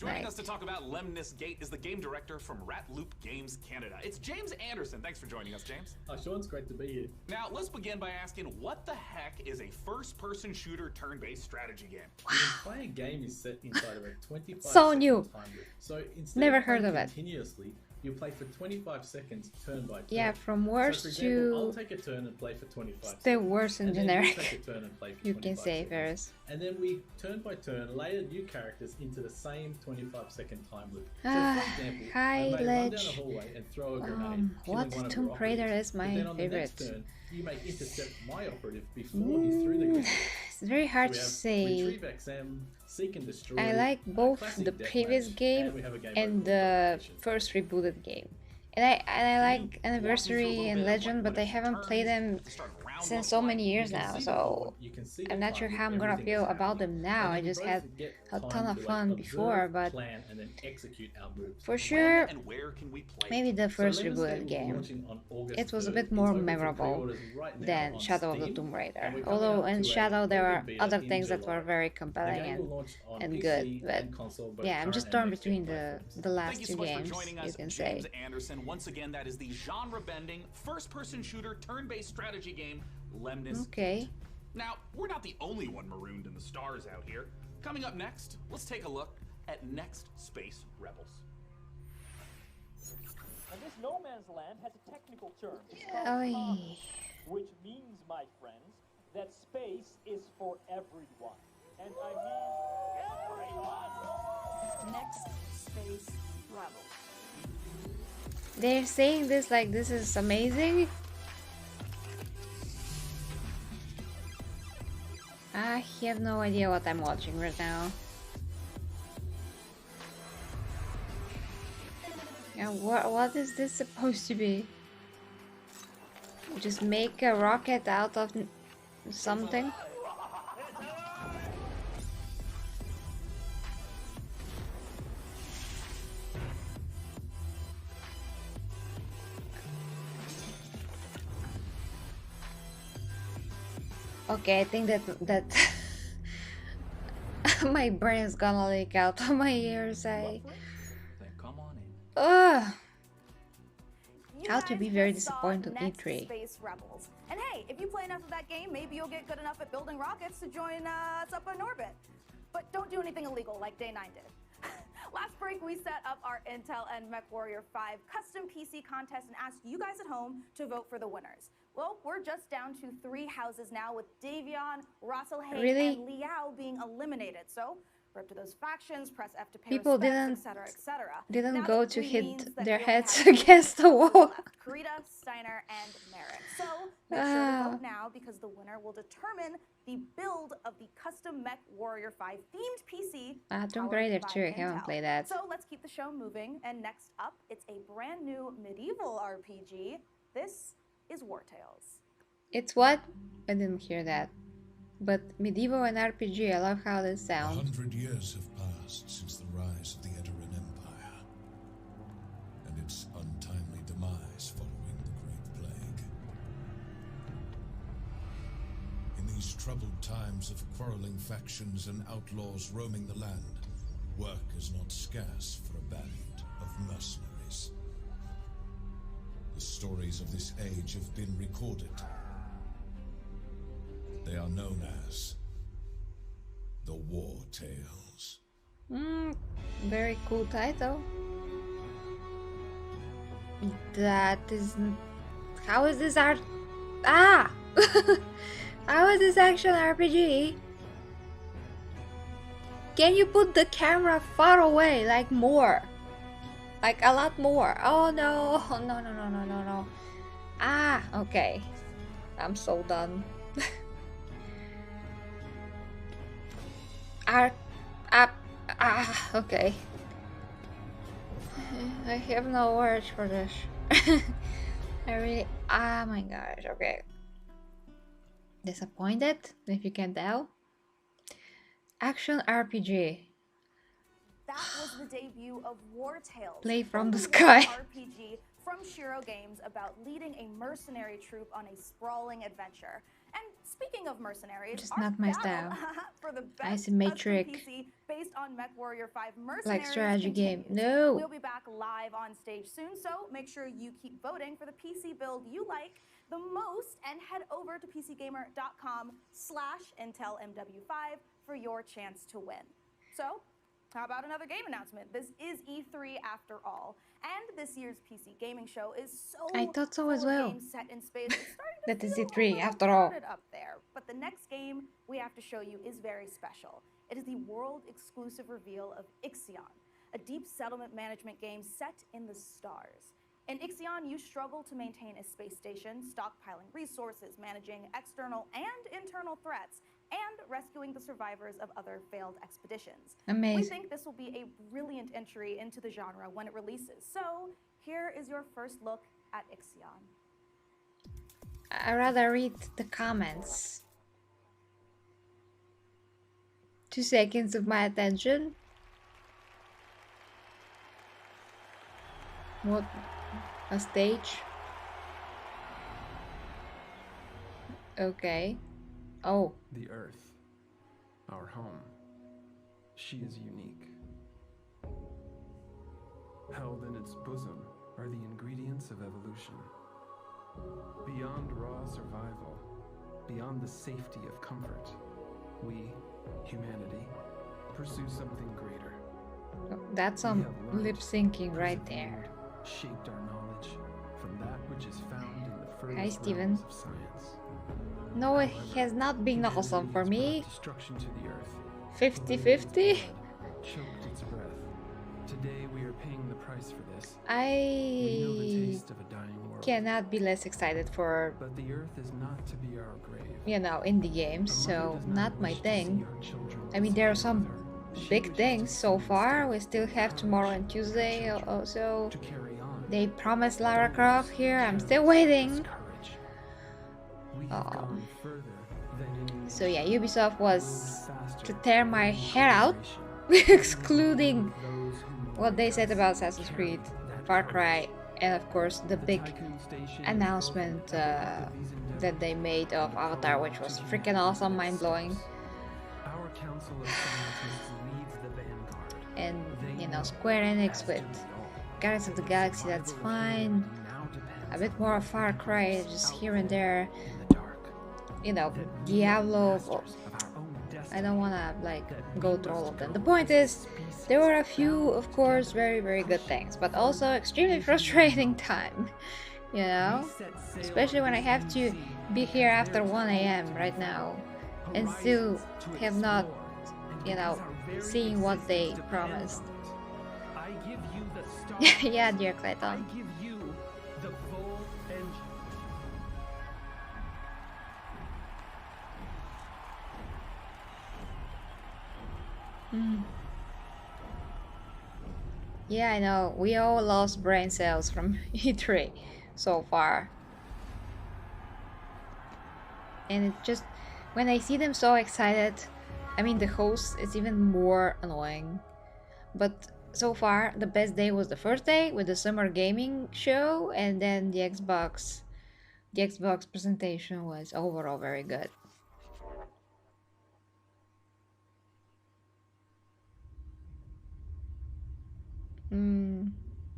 [SPEAKER 2] Joining
[SPEAKER 1] Like,
[SPEAKER 2] us to talk about Lemnis Gate is the game director from Rat Loop Games Canada. It's James Anderson. Thanks for joining us, James.
[SPEAKER 19] Hi, Sean. It's great to be here.
[SPEAKER 2] Now, let's begin by asking, what the heck is a first-person shooter turn-based strategy game?
[SPEAKER 19] The entire game is set inside of a 25
[SPEAKER 1] So
[SPEAKER 19] second
[SPEAKER 1] new.
[SPEAKER 19] time loop. So instead
[SPEAKER 1] Never
[SPEAKER 19] of playing
[SPEAKER 1] heard of it.
[SPEAKER 19] continuously, you play for 25 seconds turn by turn.
[SPEAKER 1] Yeah, from
[SPEAKER 19] So
[SPEAKER 1] worst
[SPEAKER 19] for example, I'll
[SPEAKER 1] to
[SPEAKER 19] take a turn and play for 25
[SPEAKER 1] the
[SPEAKER 19] seconds.
[SPEAKER 1] worst in
[SPEAKER 19] and then you
[SPEAKER 1] generic.
[SPEAKER 19] take a turn and play for
[SPEAKER 1] You can
[SPEAKER 19] 25
[SPEAKER 1] say
[SPEAKER 19] seconds.
[SPEAKER 1] first.
[SPEAKER 19] And then we turn by turn layer new characters into the same 25-second time loop. So
[SPEAKER 1] Ah,
[SPEAKER 19] for example,
[SPEAKER 1] hi,
[SPEAKER 19] I may run down
[SPEAKER 1] Ledge.
[SPEAKER 19] a hallway and throw a grenade, killing
[SPEAKER 1] What
[SPEAKER 19] one of
[SPEAKER 1] Tomb
[SPEAKER 19] your
[SPEAKER 1] Raider
[SPEAKER 19] operatives.
[SPEAKER 1] is
[SPEAKER 19] But
[SPEAKER 1] my
[SPEAKER 19] then on the next
[SPEAKER 1] favorite.
[SPEAKER 19] turn, you may intercept my operative before he's through the grenade.
[SPEAKER 1] It's very hard
[SPEAKER 19] So
[SPEAKER 1] to
[SPEAKER 19] we have
[SPEAKER 1] say.
[SPEAKER 19] Retrieve XM, Seek and Destroy,
[SPEAKER 1] I like both
[SPEAKER 19] Classic
[SPEAKER 1] the previous
[SPEAKER 19] Deathmatch,
[SPEAKER 1] game
[SPEAKER 19] and we have a game
[SPEAKER 1] and
[SPEAKER 19] mode
[SPEAKER 1] the first rebooted game. And I like Anniversary and Legend, but I haven't played them since so many years now, so I'm not sure how I'm gonna feel about them now. I just had a ton of fun before, but
[SPEAKER 19] plan and then execute our moves.
[SPEAKER 1] for sure,
[SPEAKER 2] And where can we play?
[SPEAKER 1] maybe the first
[SPEAKER 19] Lemnis Gate will
[SPEAKER 1] rebooted
[SPEAKER 19] be
[SPEAKER 1] game.
[SPEAKER 19] launching on August
[SPEAKER 1] It was a
[SPEAKER 19] 3rd.
[SPEAKER 1] bit
[SPEAKER 19] It's
[SPEAKER 1] more
[SPEAKER 19] open for
[SPEAKER 1] memorable
[SPEAKER 19] pre-orders right now
[SPEAKER 1] than
[SPEAKER 19] on
[SPEAKER 1] Shadow of the
[SPEAKER 19] Steam,
[SPEAKER 1] Tomb Raider.
[SPEAKER 19] and we're coming
[SPEAKER 1] Although
[SPEAKER 19] out
[SPEAKER 1] in
[SPEAKER 19] to a
[SPEAKER 1] Shadow there are
[SPEAKER 19] open beta
[SPEAKER 1] other
[SPEAKER 19] in
[SPEAKER 1] things that
[SPEAKER 19] July.
[SPEAKER 1] were very
[SPEAKER 19] The
[SPEAKER 1] compelling
[SPEAKER 19] game will launch on
[SPEAKER 1] and
[SPEAKER 19] PC
[SPEAKER 1] good, but
[SPEAKER 19] and console, both
[SPEAKER 1] yeah, I'm
[SPEAKER 19] current
[SPEAKER 1] just
[SPEAKER 19] and
[SPEAKER 1] torn
[SPEAKER 19] next-gen
[SPEAKER 1] between the
[SPEAKER 19] platforms.
[SPEAKER 1] last
[SPEAKER 2] Thank you
[SPEAKER 1] two
[SPEAKER 2] so much for
[SPEAKER 1] games,
[SPEAKER 2] joining
[SPEAKER 1] you
[SPEAKER 2] us,
[SPEAKER 1] can
[SPEAKER 2] James
[SPEAKER 1] say.
[SPEAKER 2] Anderson. Once again, that is the genre-bending, first-person shooter, turn-based strategy game, Lemnis
[SPEAKER 1] Okay.
[SPEAKER 2] Gate. Now, we're not the only one marooned in the stars out here. Coming up next, let's take a look at Next Space Rebels.
[SPEAKER 20] And this no man's land has a technical term. It's called
[SPEAKER 1] Oy.
[SPEAKER 20] commons, which means, my friends, that space is for everyone. And I mean everyone!
[SPEAKER 4] Next Space Rebels.
[SPEAKER 1] They're saying this like this is amazing. I have no idea what I'm watching right now. Yeah, what is this supposed to be? Just make a rocket out of something? Okay, I think that my brain is gonna leak out of my ears.
[SPEAKER 2] Then come on in.
[SPEAKER 1] Ugh.
[SPEAKER 4] You
[SPEAKER 1] How to
[SPEAKER 4] guys
[SPEAKER 1] be very
[SPEAKER 4] just saw
[SPEAKER 1] disappointed in
[SPEAKER 4] Next
[SPEAKER 1] E3.
[SPEAKER 4] Space Rebels. And hey, if you play enough of that game, maybe you'll get good enough at building rockets to join us up in orbit. But don't do anything illegal like Day 9 did. Last break, we set up our Intel and MechWarrior 5 custom PC contest and asked you guys at home to vote for the winners. Well, we're just down to 3 houses now, with Davion, Russell Hay,
[SPEAKER 1] Really?
[SPEAKER 4] and Liao being eliminated. So, rip to those factions, press F to pay
[SPEAKER 1] People
[SPEAKER 4] respects, etc., etc.
[SPEAKER 1] didn't
[SPEAKER 4] Now
[SPEAKER 1] go
[SPEAKER 4] that
[SPEAKER 1] to
[SPEAKER 4] means
[SPEAKER 1] hit
[SPEAKER 4] that
[SPEAKER 1] their
[SPEAKER 4] we only
[SPEAKER 1] heads
[SPEAKER 4] have 2
[SPEAKER 1] against the wall.
[SPEAKER 4] left, Karita, Steiner, and Merrick. So make sure to
[SPEAKER 1] Wow.
[SPEAKER 4] vote now, because the winner will determine the build of the custom Mech Warrior 5 themed PC.
[SPEAKER 1] Tomb
[SPEAKER 4] powered
[SPEAKER 1] Raider
[SPEAKER 4] by
[SPEAKER 1] 2, I haven't
[SPEAKER 4] Intel.
[SPEAKER 1] played that.
[SPEAKER 4] So let's keep the show moving. And next up, it's a brand new medieval RPG. This is War Tales.
[SPEAKER 1] It's what? I didn't hear that. But medieval and RPG, I love how this sounds.
[SPEAKER 21] 100 years have passed since the rise of the Edoran Empire and its untimely demise following the Great Plague. In these troubled times of quarreling factions and outlaws roaming the land, work is not scarce for a band of mercenaries. The stories of this age have been recorded. They are known as the War Tales.
[SPEAKER 1] Very cool title. That is... How is this art... Ah! How is this action RPG? Can you put the camera far away, like more? Like a lot more. Oh no, no. Ah, okay. I'm so done. Okay. I have no words for this. I really... Oh my gosh, okay. Disappointed, if you can tell. Action RPG.
[SPEAKER 4] That was the debut of War Tales.
[SPEAKER 1] Play from the
[SPEAKER 4] a
[SPEAKER 1] sky.
[SPEAKER 4] RPG from Shiro Games about leading a mercenary troop on a sprawling adventure. And Speaking of mercenaries,
[SPEAKER 1] Just
[SPEAKER 4] our
[SPEAKER 1] not my
[SPEAKER 4] battle
[SPEAKER 1] style.
[SPEAKER 4] for the best
[SPEAKER 1] Isometric,
[SPEAKER 4] custom PC based on MechWarrior 5 Mercenaries
[SPEAKER 1] like strategy game.
[SPEAKER 4] continues.
[SPEAKER 1] No.
[SPEAKER 4] We'll be back live on stage soon, so make sure you keep voting for the PC build you like the most and head over to pcgamer.com/IntelMW5 for your chance to win. So, how about another game announcement? This is E3 after all, and this year's PC gaming show is so
[SPEAKER 1] I thought so as
[SPEAKER 4] full of
[SPEAKER 1] well.
[SPEAKER 4] games set in space. It's starting to
[SPEAKER 1] That is
[SPEAKER 4] feel
[SPEAKER 1] E3
[SPEAKER 4] a little
[SPEAKER 1] after all.
[SPEAKER 4] crowded up there. But the next game we have to show you is very special. It is the world-exclusive reveal of Ixion, a deep settlement management game set in the stars. In Ixion, you struggle to maintain a space station, stockpiling resources, managing external and internal threats, and rescuing the survivors of other failed expeditions.
[SPEAKER 1] Amazing.
[SPEAKER 4] We think this will be a brilliant entry into the genre when it releases. So here is your first look at Ixion.
[SPEAKER 1] I rather read the comments. 2 seconds of my attention. What? A stage? Okay. Oh.
[SPEAKER 8] The Earth, our home. She is unique. Held in its bosom are the ingredients of evolution. Beyond raw survival, beyond the safety of comfort, we, humanity, pursue something greater.
[SPEAKER 1] That's some lip syncing right there.
[SPEAKER 8] Shaped our knowledge from that which is found in the
[SPEAKER 1] Hi,
[SPEAKER 8] furthest
[SPEAKER 1] Steven.
[SPEAKER 8] realms of science.
[SPEAKER 1] No, it has not been awesome for me.
[SPEAKER 8] Destruction to the earth.
[SPEAKER 1] 50-50?
[SPEAKER 8] Choked its breath. Today we are paying the price for this. We know the
[SPEAKER 1] I
[SPEAKER 8] taste of a dying world.
[SPEAKER 1] cannot be less excited for,
[SPEAKER 8] But the earth is not to be our grave.
[SPEAKER 1] you know, indie games, so not my thing. I mean, there are some big things so far. We still have tomorrow and Tuesday also. They promised Lara Croft here. I'm still waiting. So yeah, Ubisoft was to tear my hair out, excluding what they said about Assassin's Creed, Far Cry, and of course the big announcement that they made of Avatar, which was freaking awesome, mind-blowing.
[SPEAKER 8] Our council of scientists leads the vanguard.
[SPEAKER 1] And you know, Square Enix with Guardians of the Galaxy, that's fine. A bit more of Far Cry, just here and there. You know, Diablo. Well, I don't wanna like go through all of them. The point is, there were a few, of course, very, very good things, but also extremely frustrating time. You know, especially when I have to be here after 1 AM right now, and still have not, you know, seen what they promised.
[SPEAKER 8] I give you the star.
[SPEAKER 1] Yeah, dear Clayton.
[SPEAKER 8] I give you the full engine.
[SPEAKER 1] Yeah, I know. We all lost brain cells from E3 so far. And it just, when I see them so excited, I mean, the host is even more annoying. But so far, the best day was the first day with the summer gaming show, and then the Xbox presentation was overall very good.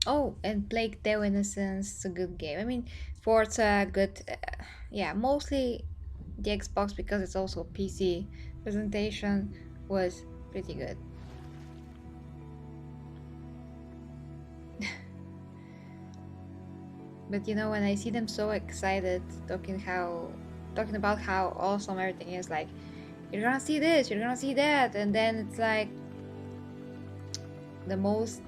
[SPEAKER 1] Oh, and Plague Tale Innocence is a good game. I mean, Forza, good. Yeah, mostly the Xbox because it's also PC presentation was pretty good. But you know, when I see them so excited, talking about how awesome everything is, like, you're gonna see this, you're gonna see that, and then it's like the most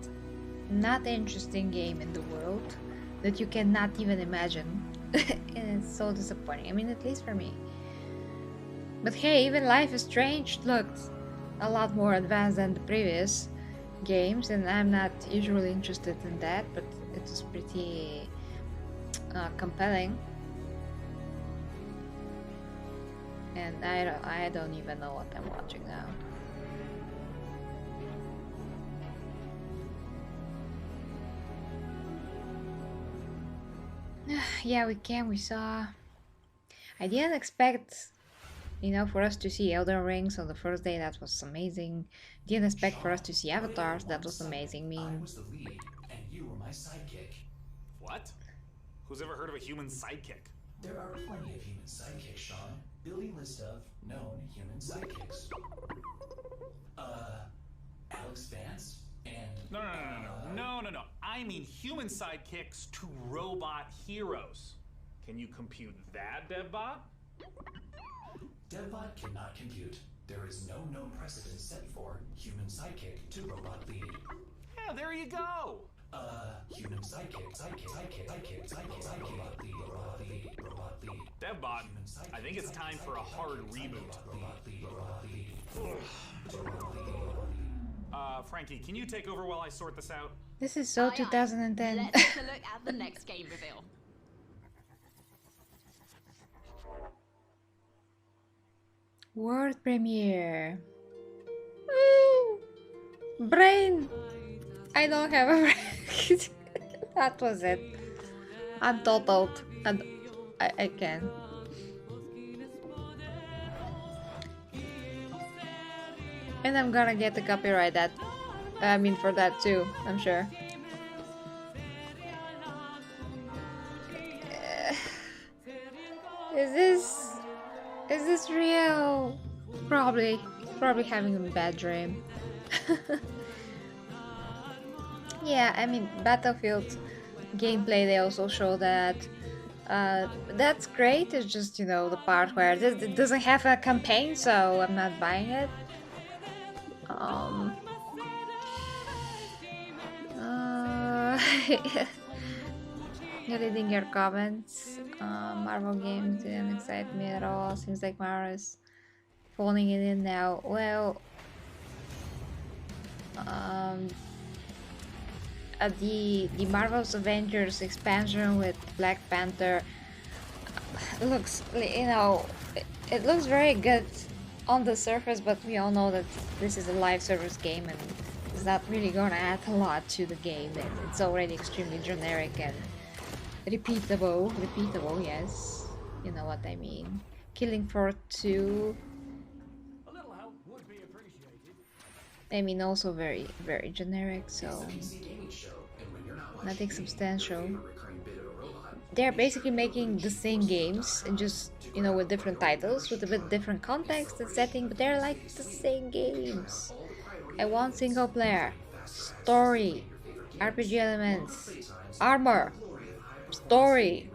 [SPEAKER 1] not interesting game in the world that you cannot even imagine. And it's so disappointing. I mean, at least for me. But hey, even Life is Strange looked a lot more advanced than the previous games, and I'm not usually interested in that, but it was pretty compelling. And I don't even know what I'm watching now. Yeah, we saw. I didn't expect You know, for us to see Elden Rings on the first day, that was amazing. Didn't expect for us to see Avatars, that was amazing. I mean,
[SPEAKER 5] I was the lead, and you were my sidekick.
[SPEAKER 2] What? Who's ever heard of a human sidekick?
[SPEAKER 5] There are plenty of human sidekicks, Sean. Building list of known human sidekicks. Alex Vance and...
[SPEAKER 2] No. I mean human sidekicks to robot heroes. Can you compute that, DevBot?
[SPEAKER 5] DevBot cannot compute. There is no known precedent set for human sidekick to robot lead.
[SPEAKER 2] Yeah, there you go.
[SPEAKER 5] Human sidekick, robot lead.
[SPEAKER 2] DevBot, I think it's time for a hard reboot. Frankie, can you take over while I sort this out?
[SPEAKER 1] this is so
[SPEAKER 3] Aye, aye.
[SPEAKER 1] 2010.
[SPEAKER 3] Let's take a look at the next game reveal.
[SPEAKER 1] World premiere. Woo! Brain! I don't have a brain. That was it. I'm totaled. And I can. And I'm gonna get the copyright that. I mean for that too, I'm sure. Is this real? Probably having a bad dream. Yeah, I mean Battlefield gameplay, they also show that. That's great. It's just, you know, the part where it doesn't have a campaign, so I'm not buying it. Reading your comments. Marvel games didn't excite me at all. Seems like Marvel is phoning it in now. Well, the Marvel's Avengers expansion with Black Panther looks, you know, it looks very good on the surface, but we all know that this is a live service game and it's not really gonna add a lot to the game. It's already extremely generic and repeatable, yes, you know what I mean. Killing Floor 2, I mean, also very generic, so nothing substantial. They're basically making the same games and just, you know, with different titles, with a bit different context and setting, but they're like the same games. I want single player, story, RPG elements, armor, story,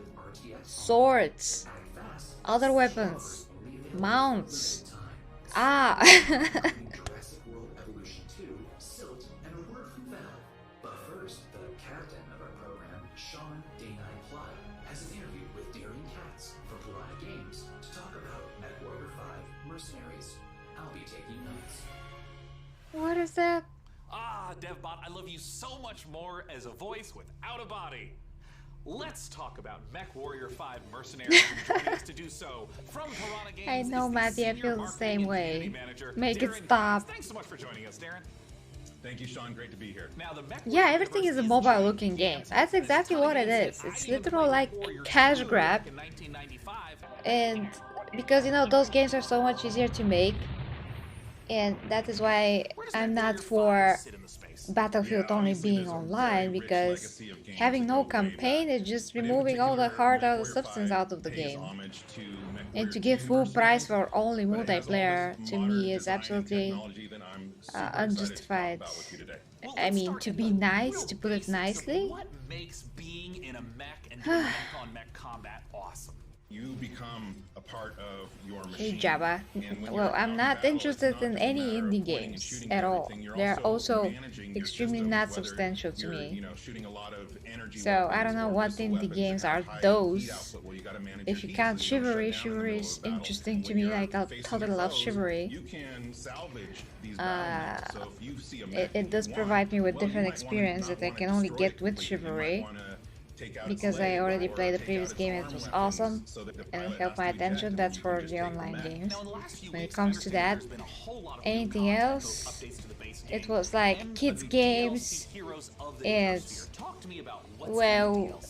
[SPEAKER 1] swords, other weapons, mounts. What is that?
[SPEAKER 2] DevBot, I love you so much more as a voice without a body. Let's talk about MechWarrior 5 Mercenaries, and joining us to do so from Piranha Games.
[SPEAKER 1] I know, Matty, I feel the same way. Make
[SPEAKER 2] Darren
[SPEAKER 1] it stop.
[SPEAKER 2] Thanks so much for joining us, Darren.
[SPEAKER 7] Thank you, Sean. Great to be here.
[SPEAKER 2] Now, the
[SPEAKER 1] Yeah, everything is a mobile looking game. That's exactly what it is. It's literal like cash grab. And because, you know, those games are so much easier to make. And that is why I'm not for Battlefield only being online, because having no campaign is just removing all the heart, all the substance out of the game. And to give full price for only multiplayer, to me, is absolutely unjustified. I mean, to be nice, to put it nicely.
[SPEAKER 2] What makes being in a mech and doing on mech combat awesome?
[SPEAKER 7] You become a part of your
[SPEAKER 1] Hey
[SPEAKER 7] machine.
[SPEAKER 1] Jabba. Well, I'm not interested in any indie games at all. They're also extremely not substantial to me. So I don't know what indie games are those. If you count Chivalry, Chivalry is interesting to me. Like, I totally love Chivalry. It does provide me with different experience that I can only get with Chivalry, because I already played the previous game and it was awesome and it held my attention. That's for the online games. When it comes to that, anything else, it was like kids games and, well,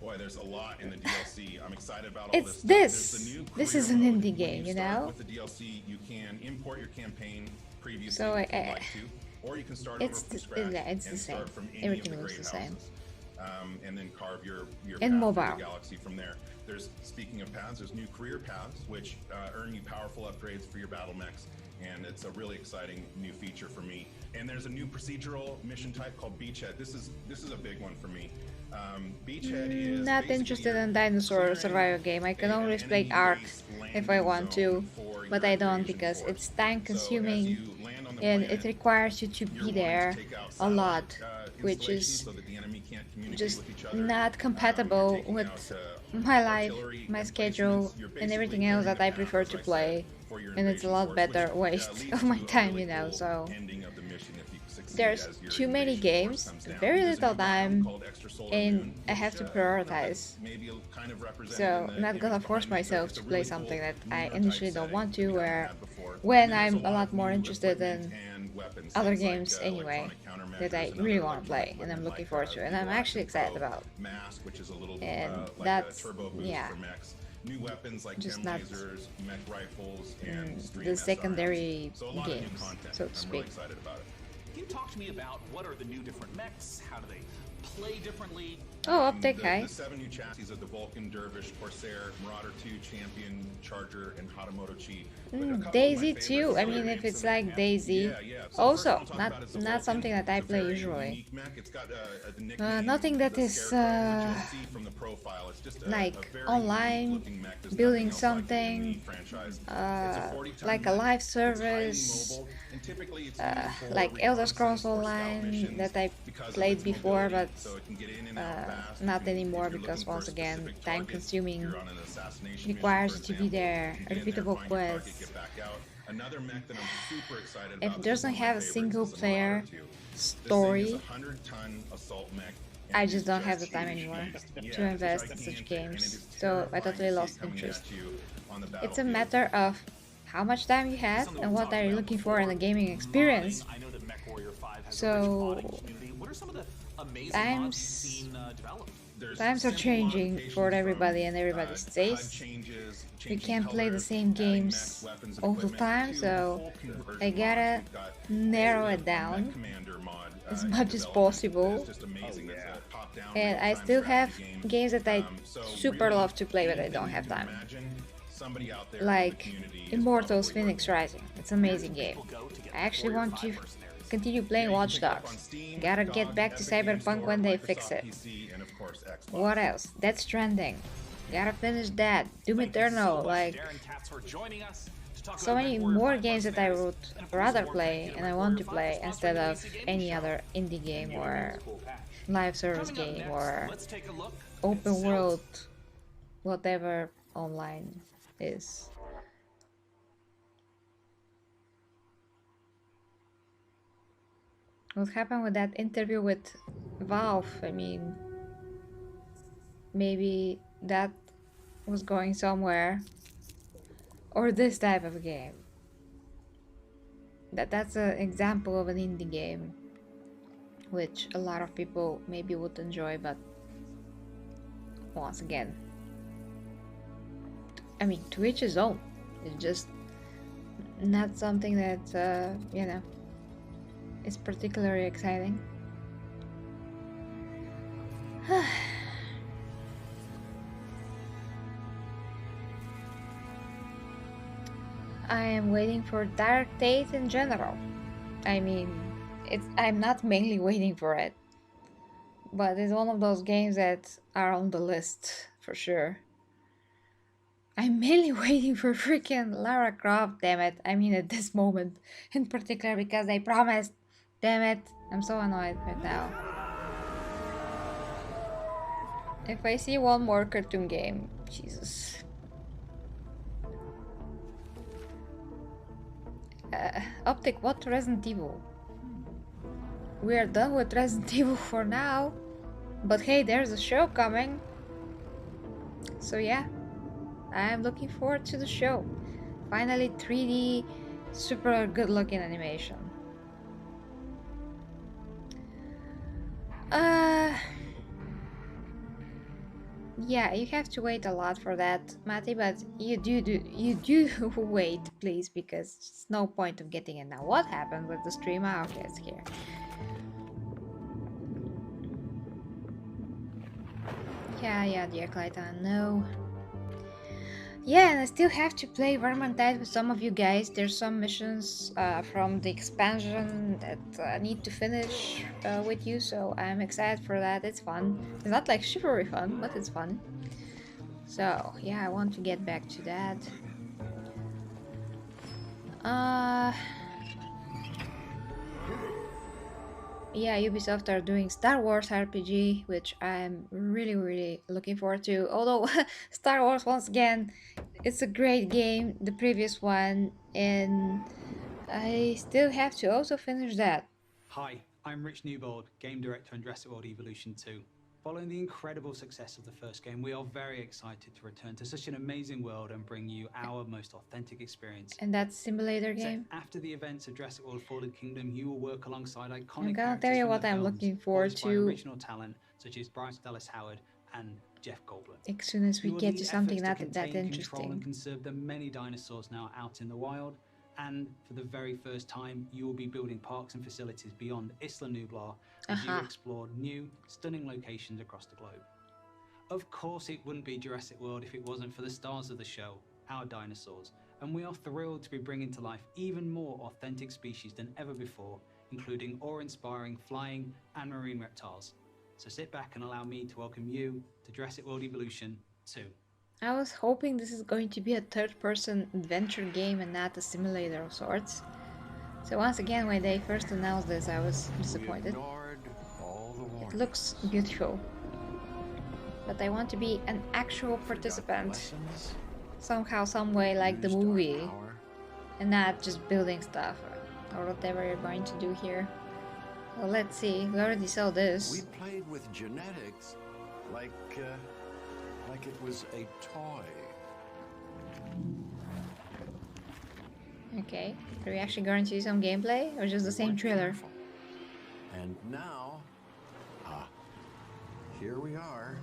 [SPEAKER 7] Boy, there's a lot in the DLC. I'm excited about all
[SPEAKER 1] It's
[SPEAKER 7] this stuff.
[SPEAKER 1] this.
[SPEAKER 7] There's the new
[SPEAKER 1] This
[SPEAKER 7] career
[SPEAKER 1] is an
[SPEAKER 7] mode.
[SPEAKER 1] indie
[SPEAKER 7] When
[SPEAKER 1] game, you
[SPEAKER 7] start
[SPEAKER 1] know?
[SPEAKER 7] with the DLC, you can import your campaign previously
[SPEAKER 1] So,
[SPEAKER 7] if you'd like to, or you can start over from scratch
[SPEAKER 1] yeah, it's
[SPEAKER 7] and
[SPEAKER 1] the same.
[SPEAKER 7] start from any
[SPEAKER 1] Everything
[SPEAKER 7] of the
[SPEAKER 1] looks
[SPEAKER 7] great
[SPEAKER 1] the same.
[SPEAKER 7] houses. And then carve your
[SPEAKER 1] And
[SPEAKER 7] path through
[SPEAKER 1] mobile.
[SPEAKER 7] the galaxy from there. There's, speaking of paths, there's new career paths which earn you powerful upgrades for your battle mechs, and it's a really exciting new feature for me. And there's a new procedural mission type called Beachhead. This is a big one for me. Beachhead is
[SPEAKER 1] Not interested in dinosaur survival game. I can always play Ark if I want to, but I don't because it's time consuming and it requires you to be there a lot, which is just not compatible with my life, my schedule, and everything else that I prefer to play. And it's a lot better waste of my time, you know, so there's too many games, very little time, and I have to prioritize. So I'm not gonna force myself to play something that I initially don't want to, when I'm a lot more interested in other games anyway that I really want to play and I'm looking forward to and I'm actually excited about. And that's, yeah,
[SPEAKER 7] new weapons like
[SPEAKER 1] just
[SPEAKER 7] chem
[SPEAKER 1] not
[SPEAKER 7] lasers, mech rifles, and
[SPEAKER 1] the secondary
[SPEAKER 7] so a lot of new
[SPEAKER 1] games,
[SPEAKER 7] content.
[SPEAKER 1] so to
[SPEAKER 7] I'm
[SPEAKER 1] speak.
[SPEAKER 7] really excited about it.
[SPEAKER 6] Can you talk to me about what are the new different mechs? How do they play differently?
[SPEAKER 1] Oh, Optic, hi.
[SPEAKER 7] The 7 new chassis of the Vulcan, Dervish, Corsair, Marauder 2, Champion, Charger, and Hatamoto Chi.
[SPEAKER 1] Daisy too. I mean, if it's like Daisy, also not something that I play usually. Nothing that is like online, building something, like a live service, like Elder Scrolls Online that I played before, but not anymore because once again, time consuming, requires you to be there, repeatable quests. If it doesn't have a single player story, I just don't have the time anymore to invest in such games, so I totally lost interest. It's a matter of how much time you have and what are you looking for in a gaming experience. So times are changing for everybody and everybody's taste. We can't play the same games all the time, so I gotta narrow it down as much as possible. And I still have games that I super love to play, but I don't have time. Like Immortals Phoenix Rising. It's an amazing game. I actually want to continue playing Watch Dogs. Gotta get back to Cyberpunk when they fix it. What else? Death Stranding. Gotta finish that. Doom Eternal. Like, so many more games that I would rather play and I want to play instead of any other indie game or live service game or open world, whatever online is. What happened with that interview with Valve? I mean, maybe that was going somewhere, or this type of game. That's an example of an indie game which a lot of people maybe would enjoy, but once again, I mean, to each his own. It's just not something that you know, is particularly exciting. I am waiting for Dark Date in general. I mean, I'm not mainly waiting for it, but it's one of those games that are on the list for sure. I'm mainly waiting for freaking Lara Croft, damn it. I mean, at this moment in particular, because they promised. Damn it. I'm so annoyed right now. If I see one more cartoon game, Jesus. Optic, what Resident Evil? We are done with Resident Evil for now. But hey, there's a show coming. So yeah, I am looking forward to the show. Finally 3D, super good looking animation. Yeah, you have to wait a lot for that, Mati, but you do wait, please, because it's no point of getting it now. What happened with the stream? Ah, okay, it's here. Yeah, dear Clayton, no. Yeah, and I still have to play Vermintide with some of you guys. There's some missions from the expansion that I need to finish with you, so I'm excited for that. It's fun. It's not like chivalry fun, but it's fun. So, yeah, I want to get back to that. Yeah, Ubisoft are doing Star Wars RPG, which I'm really looking forward to. Although, Star Wars, once again, it's a great game, the previous one, and I still have to also finish that.
[SPEAKER 11] Hi, I'm Rich Newbold, Game Director on Jurassic World Evolution 2. Following the incredible success of the first game, we are very excited to return to such an amazing world and bring you our most authentic experience.
[SPEAKER 1] And that simulator game.
[SPEAKER 11] So after the events of Jurassic World Fallen Kingdom, you will work alongside iconic
[SPEAKER 1] I'm gonna
[SPEAKER 11] characters
[SPEAKER 1] tell you
[SPEAKER 11] from
[SPEAKER 1] what
[SPEAKER 11] the
[SPEAKER 1] I'm
[SPEAKER 11] films,
[SPEAKER 1] looking forward
[SPEAKER 11] voiced by
[SPEAKER 1] to
[SPEAKER 11] original talent such as Bryce Dallas Howard and Jeff Goldblum.
[SPEAKER 1] as soon as we
[SPEAKER 11] You will
[SPEAKER 1] get
[SPEAKER 11] lead
[SPEAKER 1] to something
[SPEAKER 11] efforts
[SPEAKER 1] not
[SPEAKER 11] to
[SPEAKER 1] that
[SPEAKER 11] contain, control,
[SPEAKER 1] interesting.
[SPEAKER 11] and conserve the many dinosaurs now out in the wild. And for the very first time, you will be building parks and facilities beyond Isla Nublar as you explore new, stunning locations across the globe. Of course, it wouldn't be Jurassic World if it wasn't for the stars of the show, our dinosaurs. And we are thrilled to be bringing to life even more authentic species than ever before, including awe-inspiring flying and marine reptiles. So sit back and allow me to welcome you to Jurassic World Evolution 2.
[SPEAKER 1] I was hoping this is going to be a third-person adventure game and not a simulator of sorts. So once again, when they first announced this, I was disappointed. It looks beautiful. But I want to be an actual participant. Somehow, some way, like the movie. And not just building stuff or whatever you're going to do here. Well, let's see. We already saw this.
[SPEAKER 22] We played with genetics like it was a toy.
[SPEAKER 1] Okay, are we actually going to see some gameplay or just the same trailer?
[SPEAKER 22] And now, here we are.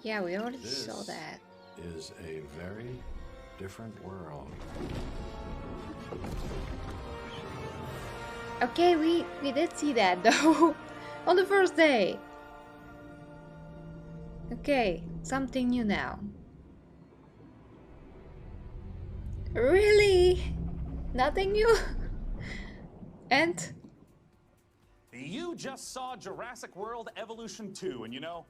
[SPEAKER 1] Yeah, we already
[SPEAKER 22] This
[SPEAKER 1] saw that.
[SPEAKER 22] Is a very different world.
[SPEAKER 1] Okay, we did see that though. On the first day. Okay, something new now. Really? Nothing new? And?
[SPEAKER 6] You just saw Jurassic World Evolution 2, and you know,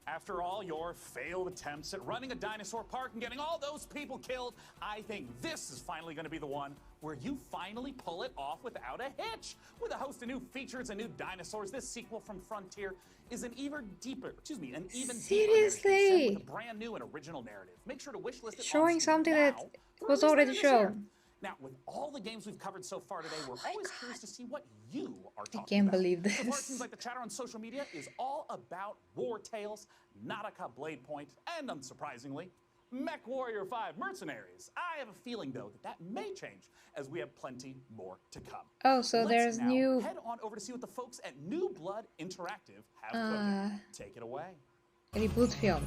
[SPEAKER 6] after all your failed attempts at running a dinosaur park and getting all those people killed, I think this is finally going to be the one where you finally pull it off without a hitch. With a host of new features and new dinosaurs, this sequel from Frontier is an even deeper
[SPEAKER 1] Seriously?
[SPEAKER 6] with a brand new and original narrative. Make sure to wishlist it
[SPEAKER 1] Showing
[SPEAKER 6] on
[SPEAKER 1] something
[SPEAKER 6] now
[SPEAKER 1] that
[SPEAKER 6] for
[SPEAKER 1] was
[SPEAKER 6] release
[SPEAKER 1] already
[SPEAKER 6] later this year.
[SPEAKER 1] shown.
[SPEAKER 6] Now, with all the games we've covered so far today, we're always curious to see what you are talking
[SPEAKER 1] I can't
[SPEAKER 6] about.
[SPEAKER 1] believe
[SPEAKER 6] So far, it
[SPEAKER 1] this.
[SPEAKER 6] seems like the chatter on social media is all about war tales, Nautica Blade Point, and unsurprisingly, Mech Warrior 5 Mercenaries. I have a feeling, though, that may change as we have plenty more to come.
[SPEAKER 1] Oh, so
[SPEAKER 6] Let's
[SPEAKER 1] there's
[SPEAKER 6] now
[SPEAKER 1] new
[SPEAKER 6] head on over to see what the folks at New Blood Interactive have cooking. Take it away.
[SPEAKER 1] reboot film.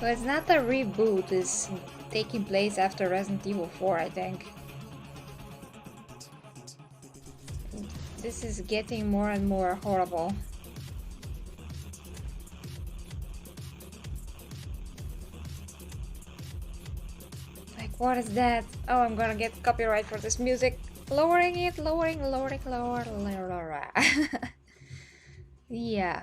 [SPEAKER 1] Well, it's not a reboot, it's taking place after Resident Evil 4, I think. This is getting more and more horrible. Like, what is that? Oh, I'm gonna get copyright for this music. Lowering it, lower. Yeah.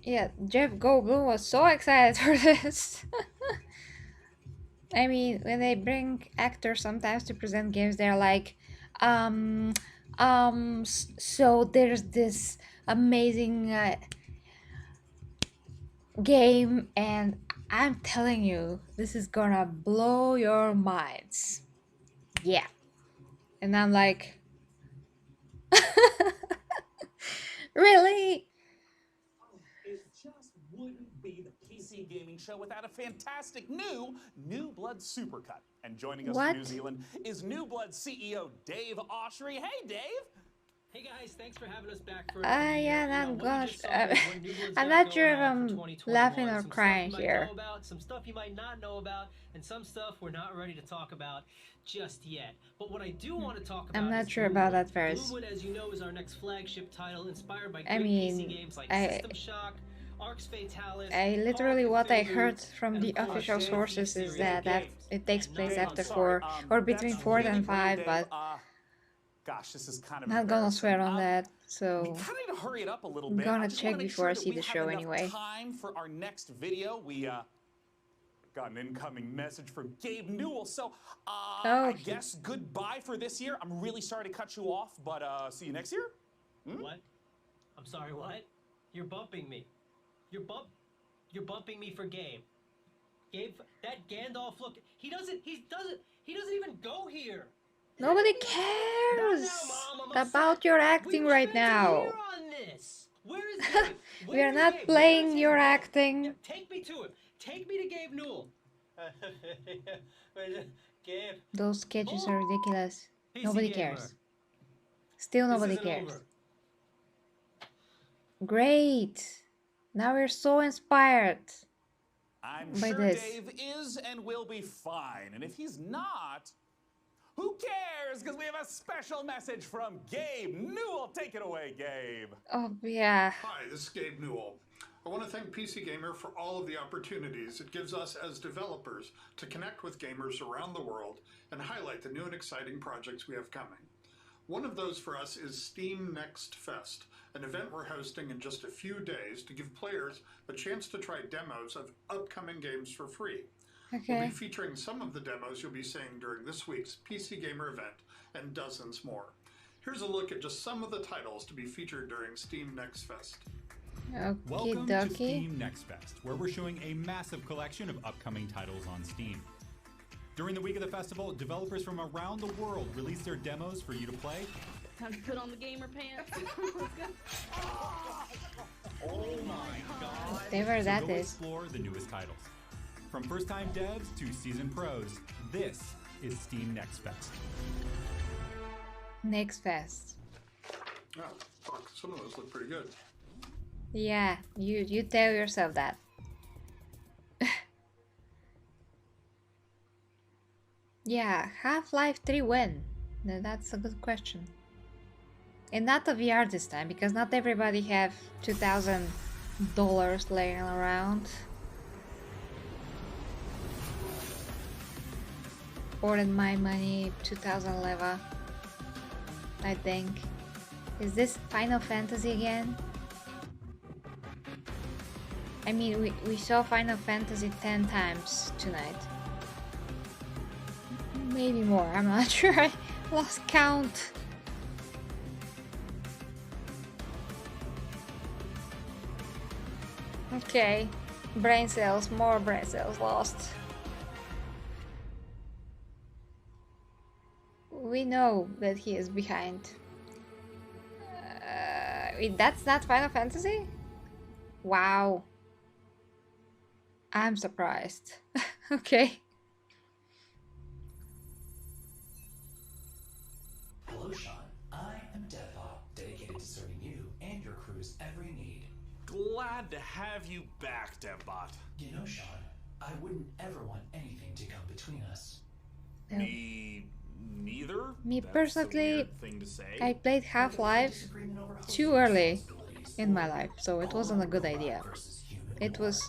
[SPEAKER 1] Yeah, Jeff Goldblum was so excited for this. I mean, when they bring actors sometimes to present games, they're like, so there's this amazing game, and I'm telling you, this is gonna blow your minds. Yeah. And I'm like, really?
[SPEAKER 6] It just wouldn't be the PC PC gaming show without a fantastic New Blood Supercut. And joining us
[SPEAKER 1] What?
[SPEAKER 6] from New Zealand is New Blood CEO Dave Oshry. Hey, Dave!
[SPEAKER 9] Hey guys, thanks for having us back for
[SPEAKER 1] Yeah, I'm gosh. I'm not sure if I'm laughing or crying here.
[SPEAKER 9] Some stuff you might not know about, and some stuff we're not ready to talk about just yet. But what I do want to talk about
[SPEAKER 1] I'm not
[SPEAKER 9] is
[SPEAKER 1] sure about that
[SPEAKER 9] Bluewood.
[SPEAKER 1] first.
[SPEAKER 9] Bluewood, as you know, is our next flagship title, inspired by
[SPEAKER 1] I
[SPEAKER 9] great
[SPEAKER 1] mean,
[SPEAKER 9] PC games like System Shock, Arx Fatalis.
[SPEAKER 1] literally what I heard from the official sources is that it takes place after 4 or between 4 and 5, but
[SPEAKER 6] gosh, this is kind of
[SPEAKER 1] not gonna swear on that. So
[SPEAKER 6] we kind of need to hurry it up a little
[SPEAKER 1] I'm
[SPEAKER 6] bit.
[SPEAKER 1] gonna
[SPEAKER 6] I just
[SPEAKER 1] check
[SPEAKER 6] wanna make
[SPEAKER 1] before I
[SPEAKER 6] sure that
[SPEAKER 1] see
[SPEAKER 6] we
[SPEAKER 1] the
[SPEAKER 6] have
[SPEAKER 1] show
[SPEAKER 6] enough
[SPEAKER 1] anyway.
[SPEAKER 6] Time for our next video. We got an incoming message from Gabe Newell. So I guess goodbye for this year. I'm really sorry to cut you off, but see you next year.
[SPEAKER 9] What? I'm sorry, what? You're bumping me. You're bumping me for Gabe. Gabe, that Gandalf look, he doesn't even go here.
[SPEAKER 1] nobody cares about your acting right now.
[SPEAKER 9] Where is Gabe?
[SPEAKER 1] We are not playing your acting.
[SPEAKER 9] Take me to him. Take me to Gabe Newell. Gabe.
[SPEAKER 1] Those sketches are ridiculous.
[SPEAKER 9] PC
[SPEAKER 1] Nobody
[SPEAKER 9] gamer.
[SPEAKER 1] cares. Still nobody
[SPEAKER 9] This isn't
[SPEAKER 1] cares.
[SPEAKER 9] over.
[SPEAKER 1] Great. Now we're so inspired
[SPEAKER 6] I'm
[SPEAKER 1] by
[SPEAKER 6] sure
[SPEAKER 1] this.
[SPEAKER 6] Dave is and will be fine. And if he's not, who cares? Because we have a special message from Gabe Newell. Take it away, Gabe.
[SPEAKER 1] Oh, yeah.
[SPEAKER 10] Hi, this is Gabe Newell. I want to thank PC Gamer for all of the opportunities it gives us as developers to connect with gamers around the world and highlight the new and exciting projects we have coming. One of those for us is Steam Next Fest, an event we're hosting in just a few days to give players a chance to try demos of upcoming games for free. We'll
[SPEAKER 1] Okay.
[SPEAKER 10] be featuring some of the demos you'll be seeing during this week's PC Gamer event and dozens more. Here's a look at just some of the titles to be featured during Steam Next Fest.
[SPEAKER 13] Welcome to
[SPEAKER 1] Okie
[SPEAKER 13] Steam Next Fest, where we're showing a massive collection of upcoming titles on Steam. During the week of the festival, developers from around the world release their demos for you to play.
[SPEAKER 23] Time to put on the gamer pants.
[SPEAKER 13] Oh my god!
[SPEAKER 1] Whatever that
[SPEAKER 13] go
[SPEAKER 1] is.
[SPEAKER 13] explore the newest titles. From first-time devs to seasoned pros, this is Steam Next Fest.
[SPEAKER 1] Next fest.
[SPEAKER 10] Oh, fuck, some of those look pretty good.
[SPEAKER 1] Yeah, you tell yourself that. Yeah, Half-Life 3 when? That's a good question. And not a VR this time, because not everybody have $2,000 laying around. Or in my money, 2,000 leva, I think. Is this Final Fantasy again? I mean, we saw Final Fantasy 10 times tonight. Maybe more, I'm not sure, I lost count. Okay, brain cells, more brain cells lost. We know that he is behind. Wait, that's not Final Fantasy? Wow. I'm surprised. Okay.
[SPEAKER 5] Hello, Sean. I am Deadbot, dedicated to serving you and your crew's every need.
[SPEAKER 6] Glad to have you back, Debbot.
[SPEAKER 5] You know, Sean, I wouldn't ever want anything to come between us.
[SPEAKER 6] Me neither.
[SPEAKER 1] Me
[SPEAKER 6] That's
[SPEAKER 1] personally,
[SPEAKER 6] a weird thing to say.
[SPEAKER 1] I played Half-Life too early in my life, so it wasn't a good idea. It was,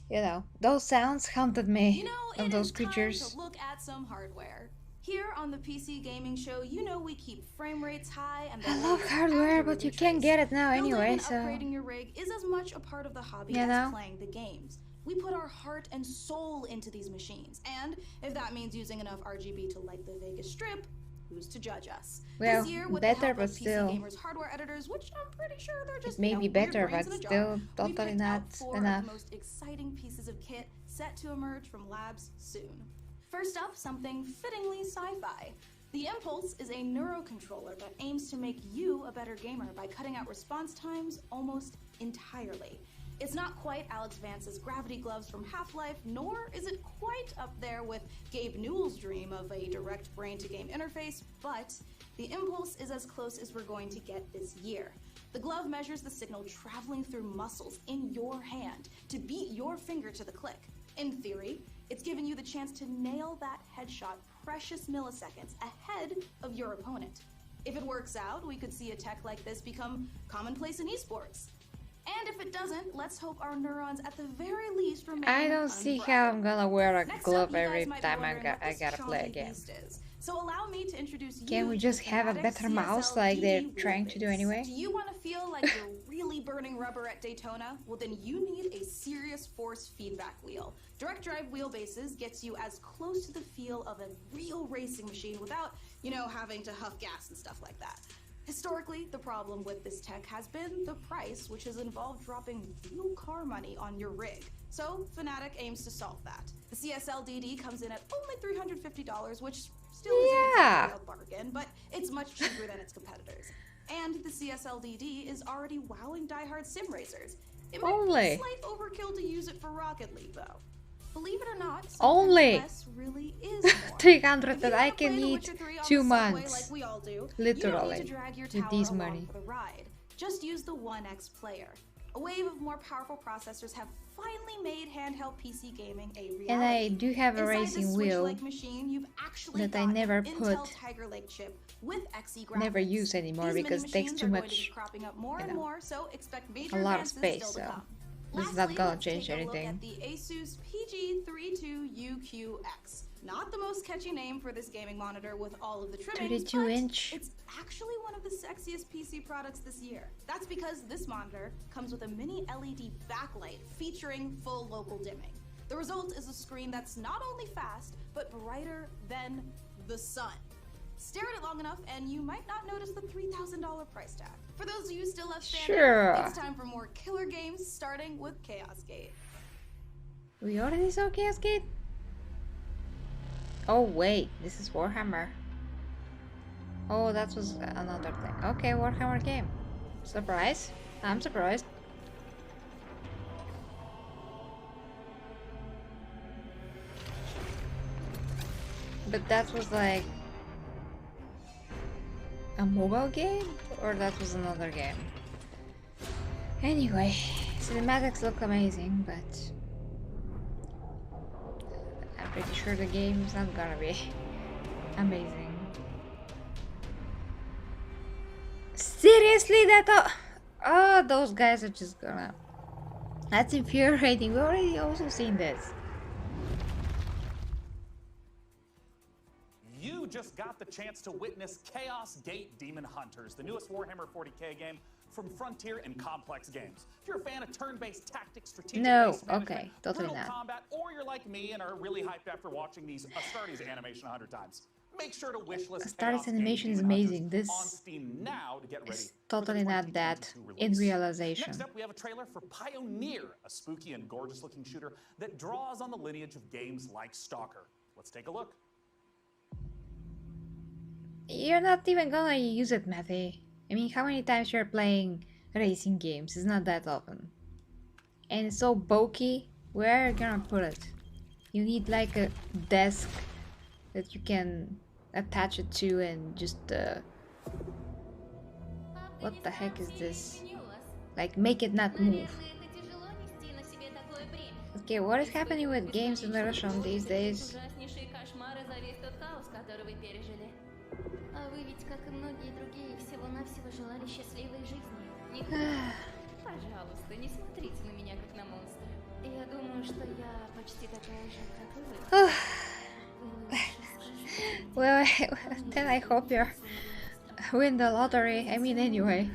[SPEAKER 1] you know, those sounds haunted me,
[SPEAKER 4] You know,
[SPEAKER 1] of
[SPEAKER 4] it
[SPEAKER 1] those
[SPEAKER 4] is time
[SPEAKER 1] creatures.
[SPEAKER 4] to look at some hardware. Here on the PC Gaming Show, you know we keep frame rates high and the
[SPEAKER 1] I love
[SPEAKER 4] latest
[SPEAKER 1] hardware,
[SPEAKER 4] accurately
[SPEAKER 1] but you can't get it now
[SPEAKER 4] Building
[SPEAKER 1] anyway,
[SPEAKER 4] and
[SPEAKER 1] so...
[SPEAKER 4] upgrading your rig is as much a part of the hobby
[SPEAKER 1] You
[SPEAKER 4] as
[SPEAKER 1] know?
[SPEAKER 4] playing the games. We put our heart and soul into these machines, and if that means using enough RGB to light the Vegas Strip, who's to judge us?
[SPEAKER 1] Well,
[SPEAKER 4] this year, with
[SPEAKER 1] better,
[SPEAKER 4] the help
[SPEAKER 1] but
[SPEAKER 4] of
[SPEAKER 1] still...
[SPEAKER 4] PC Gamers hardware editors, which I'm pretty sure they're just
[SPEAKER 1] It may be
[SPEAKER 4] weird
[SPEAKER 1] better,
[SPEAKER 4] brains
[SPEAKER 1] but
[SPEAKER 4] in a
[SPEAKER 1] still
[SPEAKER 4] jar, we
[SPEAKER 1] totally
[SPEAKER 4] picked
[SPEAKER 1] not
[SPEAKER 4] out 4
[SPEAKER 1] enough.
[SPEAKER 4] of the most exciting pieces of kit set to emerge from labs soon. First up, something fittingly sci-fi. The Impulse is a neurocontroller that aims to make you a better gamer by cutting out response times almost entirely. It's not quite Alex Vance's gravity gloves from Half-Life, nor is it quite up there with Gabe Newell's dream of a direct brain-to-game interface, but the Impulse is as close as we're going to get this year. The glove measures the signal traveling through muscles in your hand to beat your finger to the click. In theory, it's giving you the chance to nail that headshot precious milliseconds ahead of your opponent. If it works out, we could see a tech like this become commonplace in esports. And if it doesn't, let's hope our neurons at the very least remain
[SPEAKER 1] I don't see how I'm gonna wear a
[SPEAKER 4] Next
[SPEAKER 1] glove
[SPEAKER 4] up, you guys
[SPEAKER 1] every
[SPEAKER 4] might be
[SPEAKER 1] time I
[SPEAKER 4] wondering what this
[SPEAKER 1] gotta play a
[SPEAKER 4] chunky
[SPEAKER 1] game.
[SPEAKER 4] beast is. So allow me to introduce you
[SPEAKER 1] Can't we
[SPEAKER 4] to
[SPEAKER 1] just
[SPEAKER 4] the
[SPEAKER 1] have a
[SPEAKER 4] Fanatec
[SPEAKER 1] better mouse
[SPEAKER 4] CSL
[SPEAKER 1] like they're
[SPEAKER 4] DD
[SPEAKER 1] trying to do
[SPEAKER 4] wheelbase.
[SPEAKER 1] anyway?
[SPEAKER 4] Do you want to feel like you're really burning rubber at Daytona? Well, then you need a serious force feedback wheel. Direct drive wheelbases gets you as close to the feel of a real racing machine without, having to huff gas and stuff like that. Historically, the problem with this tech has been the price, which has involved dropping real car money on your rig. So, Fanatec aims to solve that. The CSL DD comes in at only $350, which still isn't exactly a bargain, but it's much cheaper than its competitors. And the CSL DD is already wowing diehard sim racers. It might be a slight overkill to use it for Rocket League, though. Believe it or not,
[SPEAKER 1] Only
[SPEAKER 4] less really is more.
[SPEAKER 1] 300 that I can eat 2 months.
[SPEAKER 4] Like we all do,
[SPEAKER 1] literally,
[SPEAKER 4] you don't need to drag your
[SPEAKER 1] with
[SPEAKER 4] tower
[SPEAKER 1] this
[SPEAKER 4] along
[SPEAKER 1] money.
[SPEAKER 4] for the ride. Just use the 1X player. A wave of more powerful processors have finally made handheld PC gaming a reality.
[SPEAKER 1] And I do have a
[SPEAKER 4] Inside
[SPEAKER 1] racing
[SPEAKER 4] this
[SPEAKER 1] wheel
[SPEAKER 4] Switch-like machine, you've actually
[SPEAKER 1] that I
[SPEAKER 4] got
[SPEAKER 1] never
[SPEAKER 4] an Intel
[SPEAKER 1] put,
[SPEAKER 4] Tiger Lake chip with Xe
[SPEAKER 1] never
[SPEAKER 4] graphics.
[SPEAKER 1] use anymore
[SPEAKER 4] These
[SPEAKER 1] because it
[SPEAKER 4] mini
[SPEAKER 1] takes
[SPEAKER 4] machines
[SPEAKER 1] too
[SPEAKER 4] are going to be
[SPEAKER 1] much,
[SPEAKER 4] cropping up more and more, so expect major
[SPEAKER 1] a lot of
[SPEAKER 4] advances
[SPEAKER 1] space.
[SPEAKER 4] still to
[SPEAKER 1] So
[SPEAKER 4] come.
[SPEAKER 1] this is
[SPEAKER 4] Lastly,
[SPEAKER 1] not gonna
[SPEAKER 4] let's
[SPEAKER 1] change
[SPEAKER 4] take a look
[SPEAKER 1] anything.
[SPEAKER 4] at the Asus PG32UQX. Not the most catchy name for this gaming monitor with all of the trimmings,
[SPEAKER 1] 32
[SPEAKER 4] but
[SPEAKER 1] inch.
[SPEAKER 4] it's actually one of the sexiest PC products this year. That's because this monitor comes with a mini LED backlight featuring full local dimming. The result is a screen that's not only fast, but brighter than the sun. Stare at it long enough and you might not notice the $3,000 price tag. For those of you still left standing,
[SPEAKER 1] Sure.
[SPEAKER 4] it's time for more killer games, starting with Chaos Gate.
[SPEAKER 1] We already saw Chaos Gate? Oh wait, this is Warhammer. Oh, that was another thing. Okay, Warhammer game. Surprise. I'm surprised. But that was like a mobile game? Or that was another game? Anyway, cinematics look amazing, but I'm pretty sure the game is not gonna be amazing. Seriously, oh, those guys are just gonna... That's infuriating. We already also seen this.
[SPEAKER 6] You just got the chance to witness Chaos Gate Demon Hunters, the newest Warhammer 40k game from Frontier and Complex Games. If you're a fan of turn-based tactics, strategic
[SPEAKER 1] okay, totally
[SPEAKER 6] brutal
[SPEAKER 1] not.
[SPEAKER 6] combat, or you're like me and are really hyped after watching these Astartes animation 100 times, make sure to wishlist
[SPEAKER 1] Astartes animation is amazing. This is totally not that in realization.
[SPEAKER 6] Next up, we have a trailer for Pioneer, a spooky and gorgeous-looking shooter that draws on the lineage of games like Stalker. Let's take a look.
[SPEAKER 1] You're not even gonna use it, Matty. I mean, how many times you're playing racing games? It's not that often. And it's so bulky. Where are you gonna put it? You need like a desk that you can attach it to and just what the heck is this? Like, make it not move. Okay, what is happening with games in Russian these days?
[SPEAKER 12] А вы ведь, как и многие другие, всего-навсего желали счастливой жизни. Не пожалуйста, не смотрите на меня как на монстра. Я думаю, что я почти такая же, как и вы.
[SPEAKER 1] Well, then I hope you win the lottery. I mean, anyway.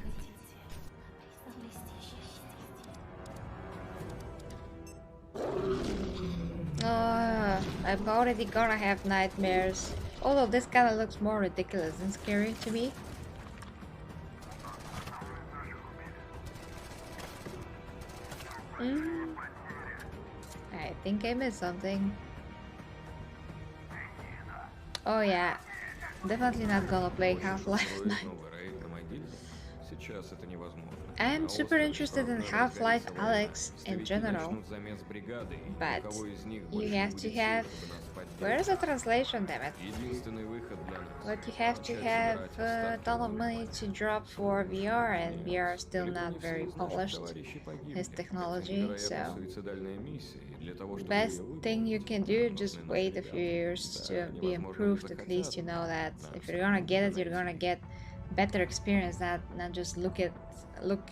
[SPEAKER 1] I'm already gonna have nightmares. Although this kind of looks more ridiculous than scary to me. I think I missed something. Oh yeah, definitely not gonna play Half-Life 9.
[SPEAKER 14] Сейчас это невозможно.
[SPEAKER 1] I'm super interested in Half-Life Alyx in general, but you have to have... Where's the translation, damn it? But you have to have a ton of money to drop for VR, and VR is still not very polished, his technology, so... Best thing you can do, just wait a few years to be improved. At least you know that if you're gonna get it, you're gonna get better experience, not just look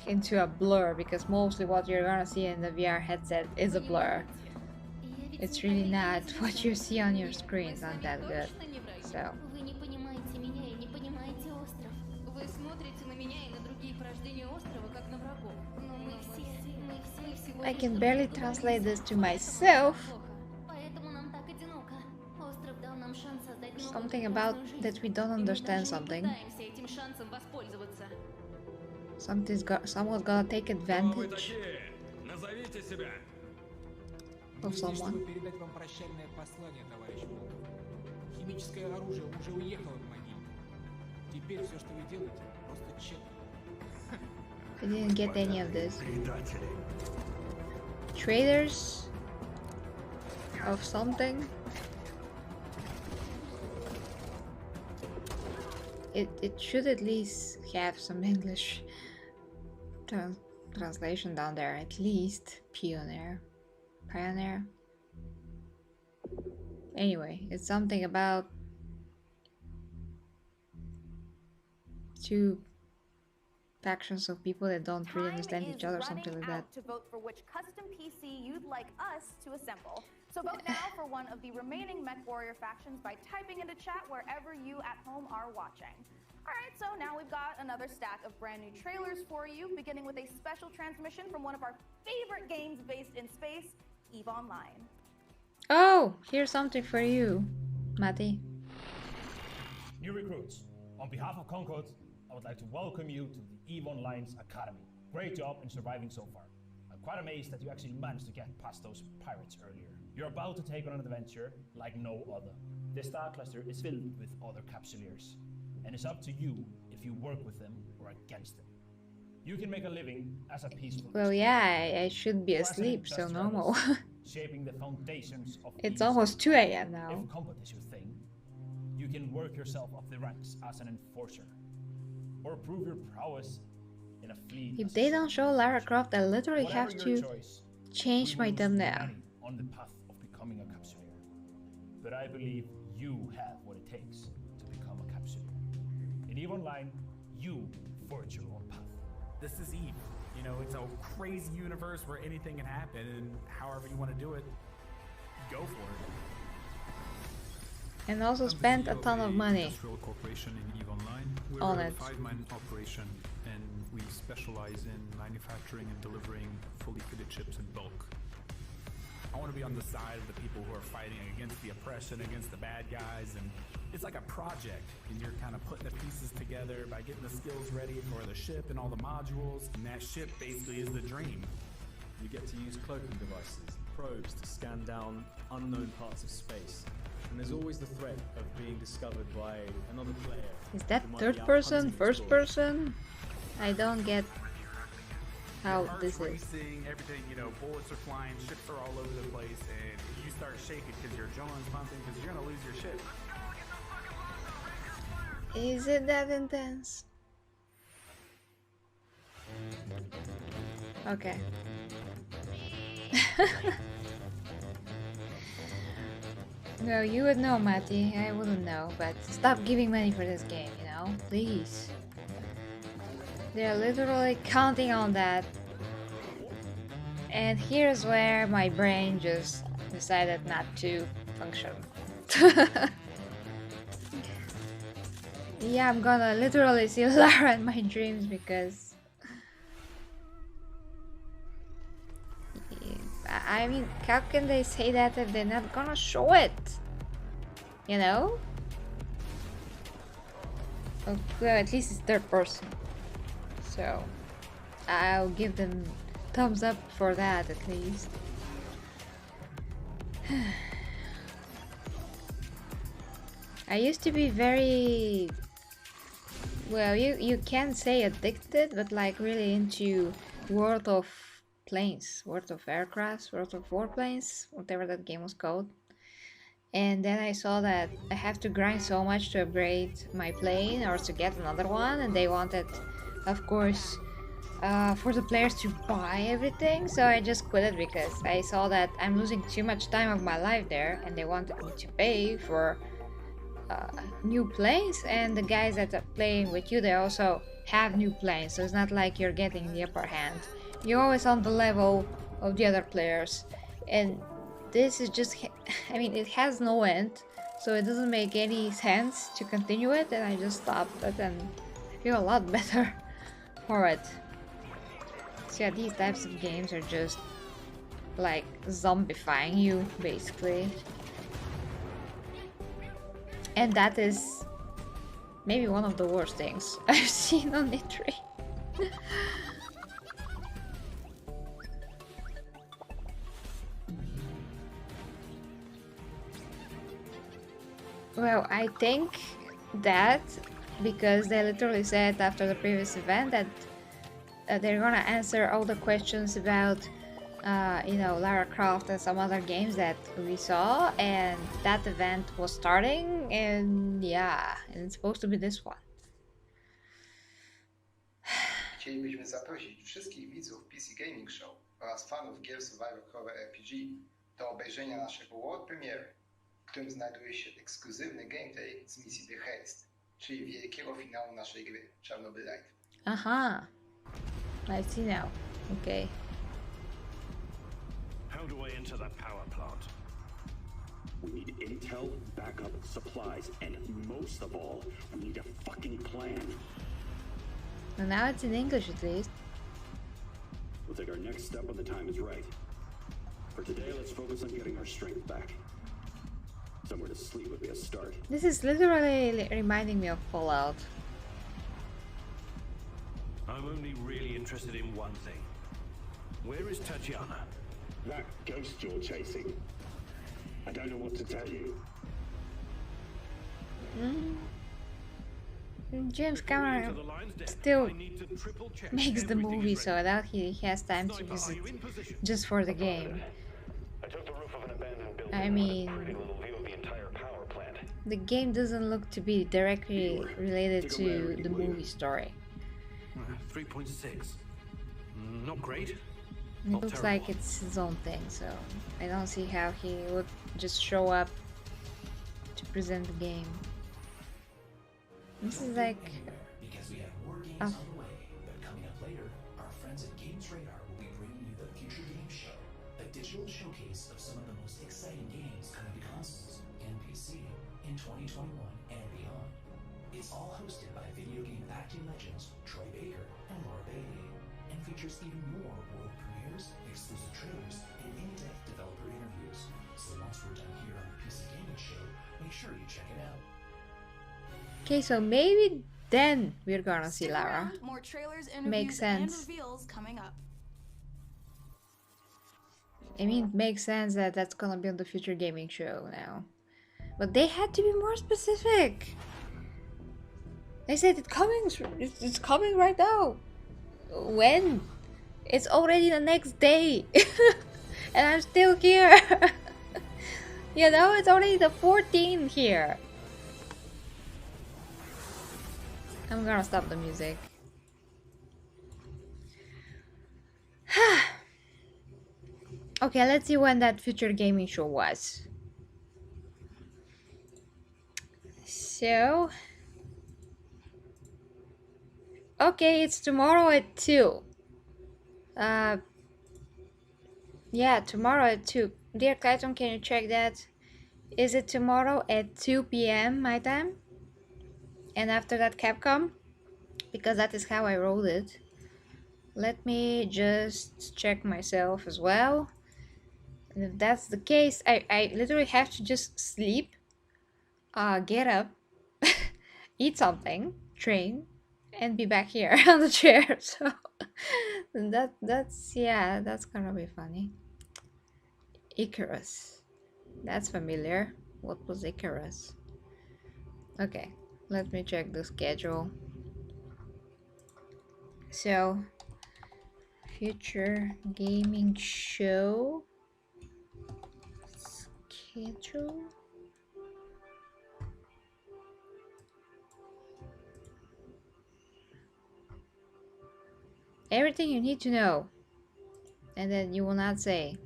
[SPEAKER 1] into a blur, because mostly what you're gonna see in the VR headset is a blur. It's really not what you see on your screen, not that good. So I can barely translate this to myself. Something about that we don't understand something. Someone's gonna take advantage of someone. I didn't get any of this. Traders of something. It should at least have some English translation down there, at least. Pioneer. Anyway, it's something about two factions of people that don't really understand each other, something like that.
[SPEAKER 4] To vote for which custom PC you'd like us to assemble. So vote now for one of the remaining MechWarrior factions by typing into chat wherever you at home are watching. Alright, so now we've got another stack of brand new trailers for you, beginning with a special transmission from one of our favorite games based in space, EVE Online.
[SPEAKER 1] Oh, here's something for you, Matty.
[SPEAKER 14] New recruits, on behalf of Concord, I would like to welcome you to the EVE Online's Academy. Great job in surviving so far. I'm quite amazed that you actually managed to get past those pirates earlier. You're about to take on an adventure like no other. This star cluster is filled with other capsuleers, and it's up to you if you work with them or against them. You can make a living as a peaceful...
[SPEAKER 1] Well, yeah, I should be asleep, so normal.
[SPEAKER 14] Shaping the foundations of
[SPEAKER 1] it's almost 2 AM now.
[SPEAKER 14] If combat is your thing, you can work yourself up the ranks as an enforcer, or prove your prowess in a fleet.
[SPEAKER 1] If they don't show Lara Croft, I literally have to change my thumbnail.
[SPEAKER 14] On the path of becoming a capsuleer, but I believe you have what it takes to become a capsuleer. In EVE Online, you forge your own path.
[SPEAKER 15] This is EVE. You know, it's a crazy universe where anything can happen, and however you want to do it, go for it.
[SPEAKER 1] And also spent a ton of money
[SPEAKER 8] corporation in EVE Online. We're
[SPEAKER 1] on
[SPEAKER 8] a
[SPEAKER 1] it.
[SPEAKER 8] 5-man operation, and we specialize in manufacturing and delivering fully fitted chips in bulk.
[SPEAKER 15] I want to be on the side of the people who are fighting against the oppression, against the bad guys, and it's like a project, and you're kind of putting the pieces together by getting the skills ready for the ship and all the modules, and that ship basically is the dream.
[SPEAKER 17] You get to use cloaking devices, probes to scan down unknown parts of space, and there's always the threat of being discovered by another player.
[SPEAKER 1] Is that third person, first person? I don't get how this is.
[SPEAKER 15] Racing, everything, you know, bullets are flying, ships are all over the place, and you start shaking because your adrenaline's pumping because you're gonna lose your ship.
[SPEAKER 1] Is it that intense? Okay. No, you would know, Matty. I wouldn't know, but stop giving money for this game, you know? Please. They're literally counting on that. And here's where my brain just decided not to function. Yeah, I'm gonna literally see Lara in my dreams because... I mean, how can they say that if they're not gonna show it? You know? Oh, well, at least it's third person. So, I'll give them thumbs up for that at least. I used to be very Well, you can say addicted, but like really into World of Planes, World of Aircrafts, World of Warplanes, whatever that game was called. And then I saw that I have to grind so much to upgrade my plane or to get another one, and they wanted, of course, for the players to buy everything, so I just quit it because I saw that I'm losing too much time of my life there, and they wanted me to pay for new planes, and the guys that are playing with you, they also have new planes, so it's not like you're getting the upper hand. You're always on the level of the other players, and this is just, I mean, it has no end, so it doesn't make any sense to continue it, and I just stopped it and I feel a lot better for it. So yeah, these types of games are just like zombifying you, basically. And that is maybe one of the worst things I've seen on E3. Well, I think that because they literally said after the previous event that they're gonna answer all the questions about you know, Lara Croft and some other games that we saw, and that event was starting, and yeah, and it's supposed to be this one.
[SPEAKER 16] Chcielibyśmy zaprosić wszystkich widzów PC Gaming Show oraz fanów gier Survivor Horror RPG do obejrzenia naszego world premiery, w którym znajduje się ekskluzywny gameplay z misji The Haste, czyli wielkiego finału naszej gry Czarnobylite.
[SPEAKER 1] Aha, I see now. Okay.
[SPEAKER 18] How do I enter that power plant? We need intel, backup, supplies, and most of all, we need a fucking plan.
[SPEAKER 1] Well, now it's in English at least.
[SPEAKER 18] We'll take our next step when the time is right. For today, let's focus on getting our strength back. Somewhere to sleep would be a start.
[SPEAKER 1] This is literally reminding me of Fallout.
[SPEAKER 18] I'm only really interested in one thing. Where is Tatiana? That ghost you're chasing. I don't know what to tell you.
[SPEAKER 1] James Cameron still makes the movie, so I doubt he has time to visit just for the game. I mean, the game doesn't look to be directly related to the movie story.
[SPEAKER 18] 3.6. Not great.
[SPEAKER 1] It looks like it's his own thing, so I don't see how he would just show up to present the game. This is like...
[SPEAKER 5] Because we have more games on the way, but coming up later, our friends at Games Radar will be bringing you the Future Game Show, a digital showcase of some of the most exciting games coming to consoles and PC in 2021 and beyond. It's all hosted by video game acting legends Troy Baker and Laura Bailey, and features even more world premieres, exclusive trailers, and in-depth developer interviews. So once we're done here on the PC Gaming Show, make sure you check it out.
[SPEAKER 1] Okay, so maybe then we're gonna see Lara.
[SPEAKER 4] More trailers, interviews,
[SPEAKER 1] Makes sense.
[SPEAKER 4] and reveals coming up.
[SPEAKER 1] I mean, it makes sense that that's gonna be on the Future Gaming Show now. But they had to be more specific. They said it's coming right now. When? It's already the next day. And I'm still here. You know, it's already the 14th here. I'm gonna stop the music. Okay, let's see when that Future Gaming Show was. So... okay, it's tomorrow at 2. Yeah, tomorrow at 2. Dear Clayton, can you check that? Is it tomorrow at 2 p.m. my time? And after that Capcom? Because that is how I wrote it. Let me just check myself as well. And if that's the case, I literally have to just sleep, get up, eat something, train, and be back here on the chair. So that's gonna be funny. Icarus. That's familiar. What was Icarus? Okay, let me check the schedule. So, future gaming show schedule. Everything you need to know, and then you will not say.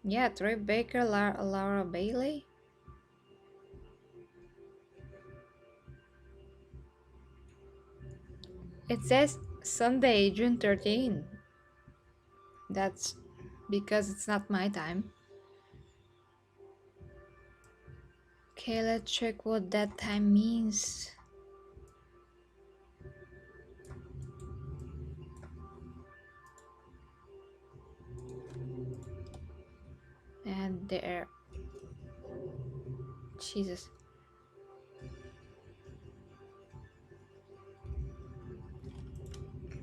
[SPEAKER 1] Yeah, Troy Baker, Laura Bailey. It says Sunday, June 13. That's because it's not my time. Okay, let's check what that time means. And there. Jesus.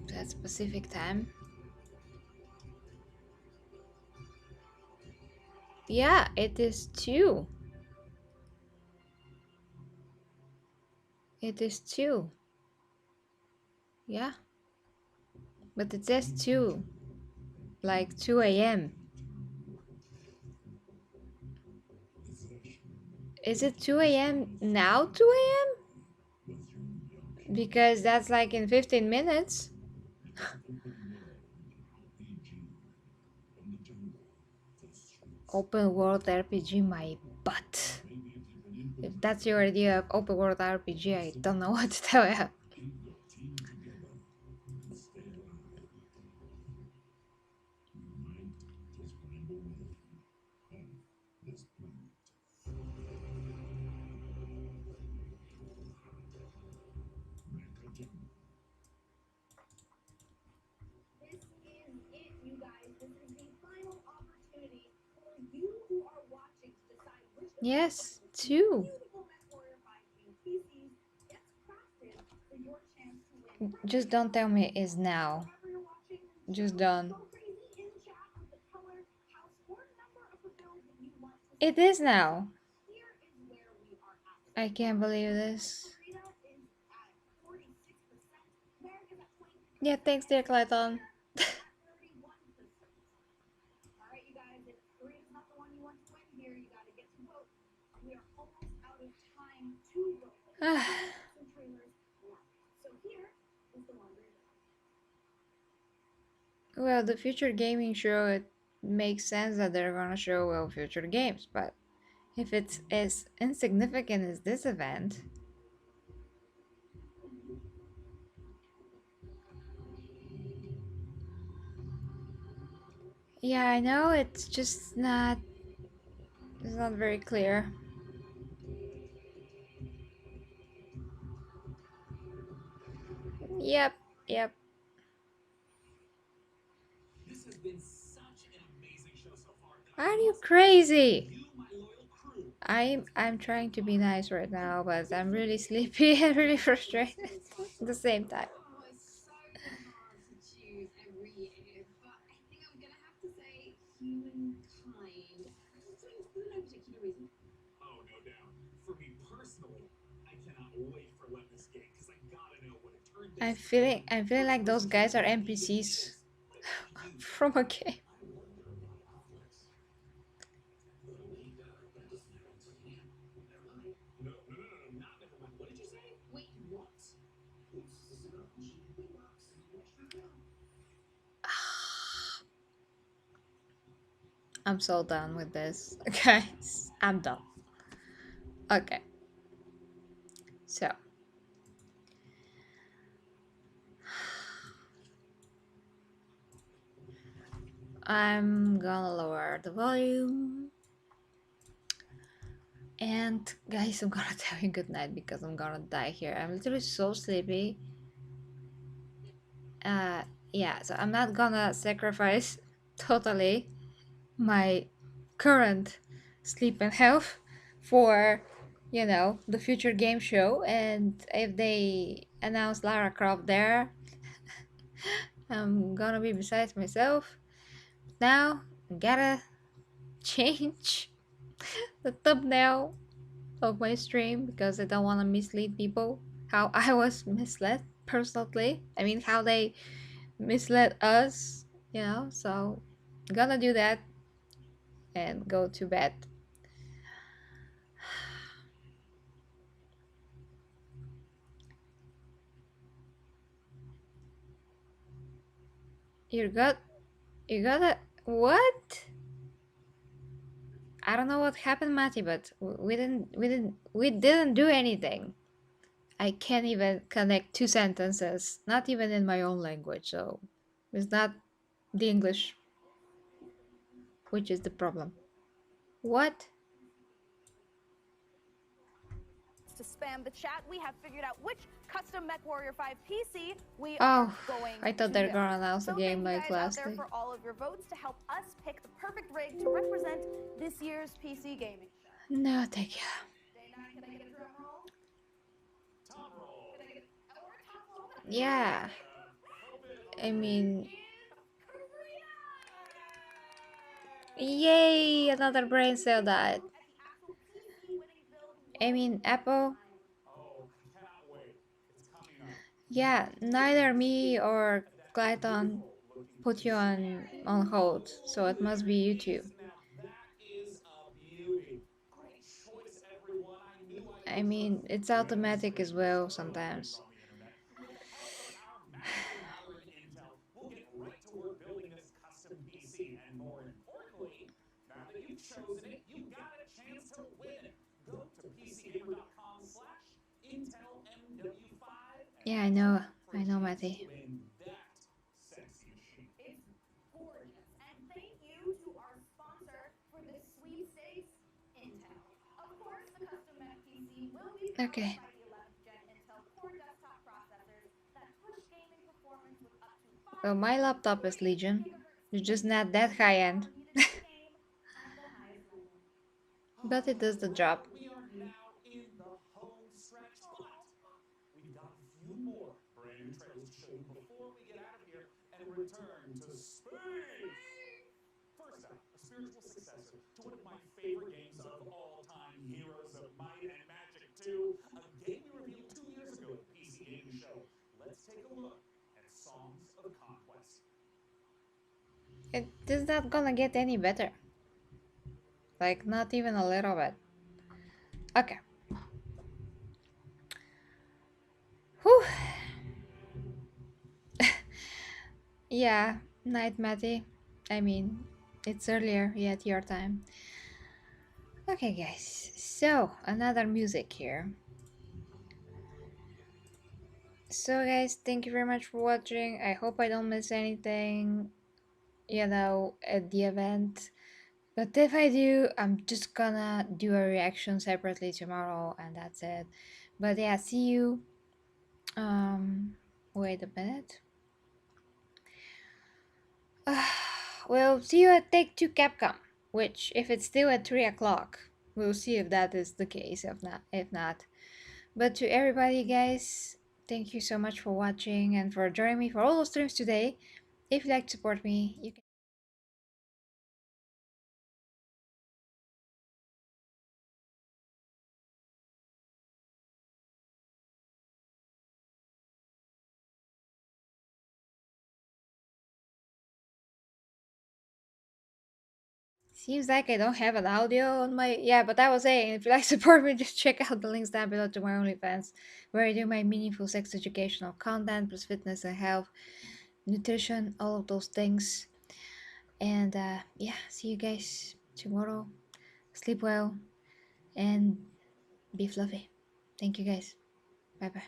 [SPEAKER 1] That's Pacific time. Yeah, it is 2. It is 2. Yeah. But it says 2. Like 2 a.m. Is it 2 a.m. now 2 a.m.? Because that's like in 15 minutes. Open world RPG, my butt. If that's your idea of open world RPG, I don't know what to tell you. Yes, 2. Just don't tell me it's now. Just don't. It is now. I can't believe this. Yeah, thanks, dear Clayton. Well, the future gaming show, it makes sense that they're gonna show, well, future games, but if it's as insignificant as this event... Yeah, I know, it's just not... It's not very clear. Yep, yep.
[SPEAKER 2] This has been such an amazing show so far.
[SPEAKER 1] Are you crazy? I'm trying to be nice right now, but I'm really sleepy and really frustrated at the same time.
[SPEAKER 2] Oh, no doubt. For me personally, I cannot wait for when this game, because I gotta know what it turned
[SPEAKER 1] I'm feeling like those guys are NPCs from a game.
[SPEAKER 2] What did you say? Wait, what?
[SPEAKER 1] I'm so done with this, guys. I'm done. Okay. So. I'm gonna lower the volume. And guys, I'm gonna tell you good night because I'm gonna die here. I'm literally so sleepy. Yeah, so I'm not gonna sacrifice totally my current sleep and health for, you know, the future game show. And if they announce Lara Croft there, I'm gonna be besides myself. Now, I gotta change the thumbnail of my stream because I don't want to mislead people. How I was misled personally. I mean, how they misled us, you know. So, gonna do that and go to bed. You got a what? I don't know what happened, Matty, but we didn't do anything. I can't even connect two sentences, not even in my own language. So it's not the English, which is the problem. What?
[SPEAKER 4] To spam the chat, we have figured out which custom MechWarrior 5 PC we
[SPEAKER 1] Oh,
[SPEAKER 4] are going
[SPEAKER 1] I thought
[SPEAKER 4] to
[SPEAKER 1] they're
[SPEAKER 4] build.
[SPEAKER 1] gonna announce
[SPEAKER 4] So
[SPEAKER 1] the game
[SPEAKER 4] thank you
[SPEAKER 1] like
[SPEAKER 4] guys out
[SPEAKER 1] last
[SPEAKER 4] there
[SPEAKER 1] day.
[SPEAKER 4] for all of your votes to help us pick the perfect rig to represent this year's PC gaming show.
[SPEAKER 1] No, thank you.
[SPEAKER 4] Can I get a drum roll?
[SPEAKER 1] Yeah. I mean, yay! Another brain cell died. I mean, Apple. Yeah, neither me or Clayton put you on hold, so it must be YouTube. I mean, it's automatic as well sometimes.
[SPEAKER 6] We'll get right to work building this custom PC, and more importantly, now that you've chosen it, you got a chance to win. Go to pcgamer.com/IntelMW5.
[SPEAKER 1] Yeah, I know, Matty.
[SPEAKER 4] It's gorgeous. And thank you to our sponsor for this sweepstakes, Intel. Of course, the custom Mech PC will be powered
[SPEAKER 1] Okay.
[SPEAKER 4] by the 11th gen Intel Core desktop processors that push gaming performance with up to 5
[SPEAKER 1] Well, my laptop is Legion. It's just not that high end.
[SPEAKER 4] at the highest level.
[SPEAKER 1] But it does the job.
[SPEAKER 6] We are now in the home stretch, but we've got a few more brand new trailers to show you before we get out of here and return to space. First up, a spiritual successor to one of my favorite games of all time, Heroes of Might and Magic 2, a game we reviewed 2 years ago at the PC Gaming Show. Let's take a look at Songs of Conquest.
[SPEAKER 1] It is not gonna get any better. Like, not even a little bit. Okay. Whew. Yeah, night, Matty. I mean, it's earlier yet your time. Okay, guys. So, another music here. So, guys, thank you very much for watching. I hope I don't miss anything, you know, at the event. But if I do, I'm just gonna do a reaction separately tomorrow, and that's it. But yeah, see you. Wait a minute. We'll see you at Take Two Capcom, which, if it's still at 3 o'clock, we'll see if that is the case. If not. But to everybody, guys, thank you so much for watching and for joining me for all those streams today. If you'd like to support me, you can. Seems like I don't have an audio on my... Yeah, but I was saying, if you like to support me, just check out the links down below to my OnlyFans, where I do my meaningful sex educational content, plus fitness and health, nutrition, all of those things. And yeah, see you guys tomorrow. Sleep well and be fluffy. Thank you, guys. Bye-bye.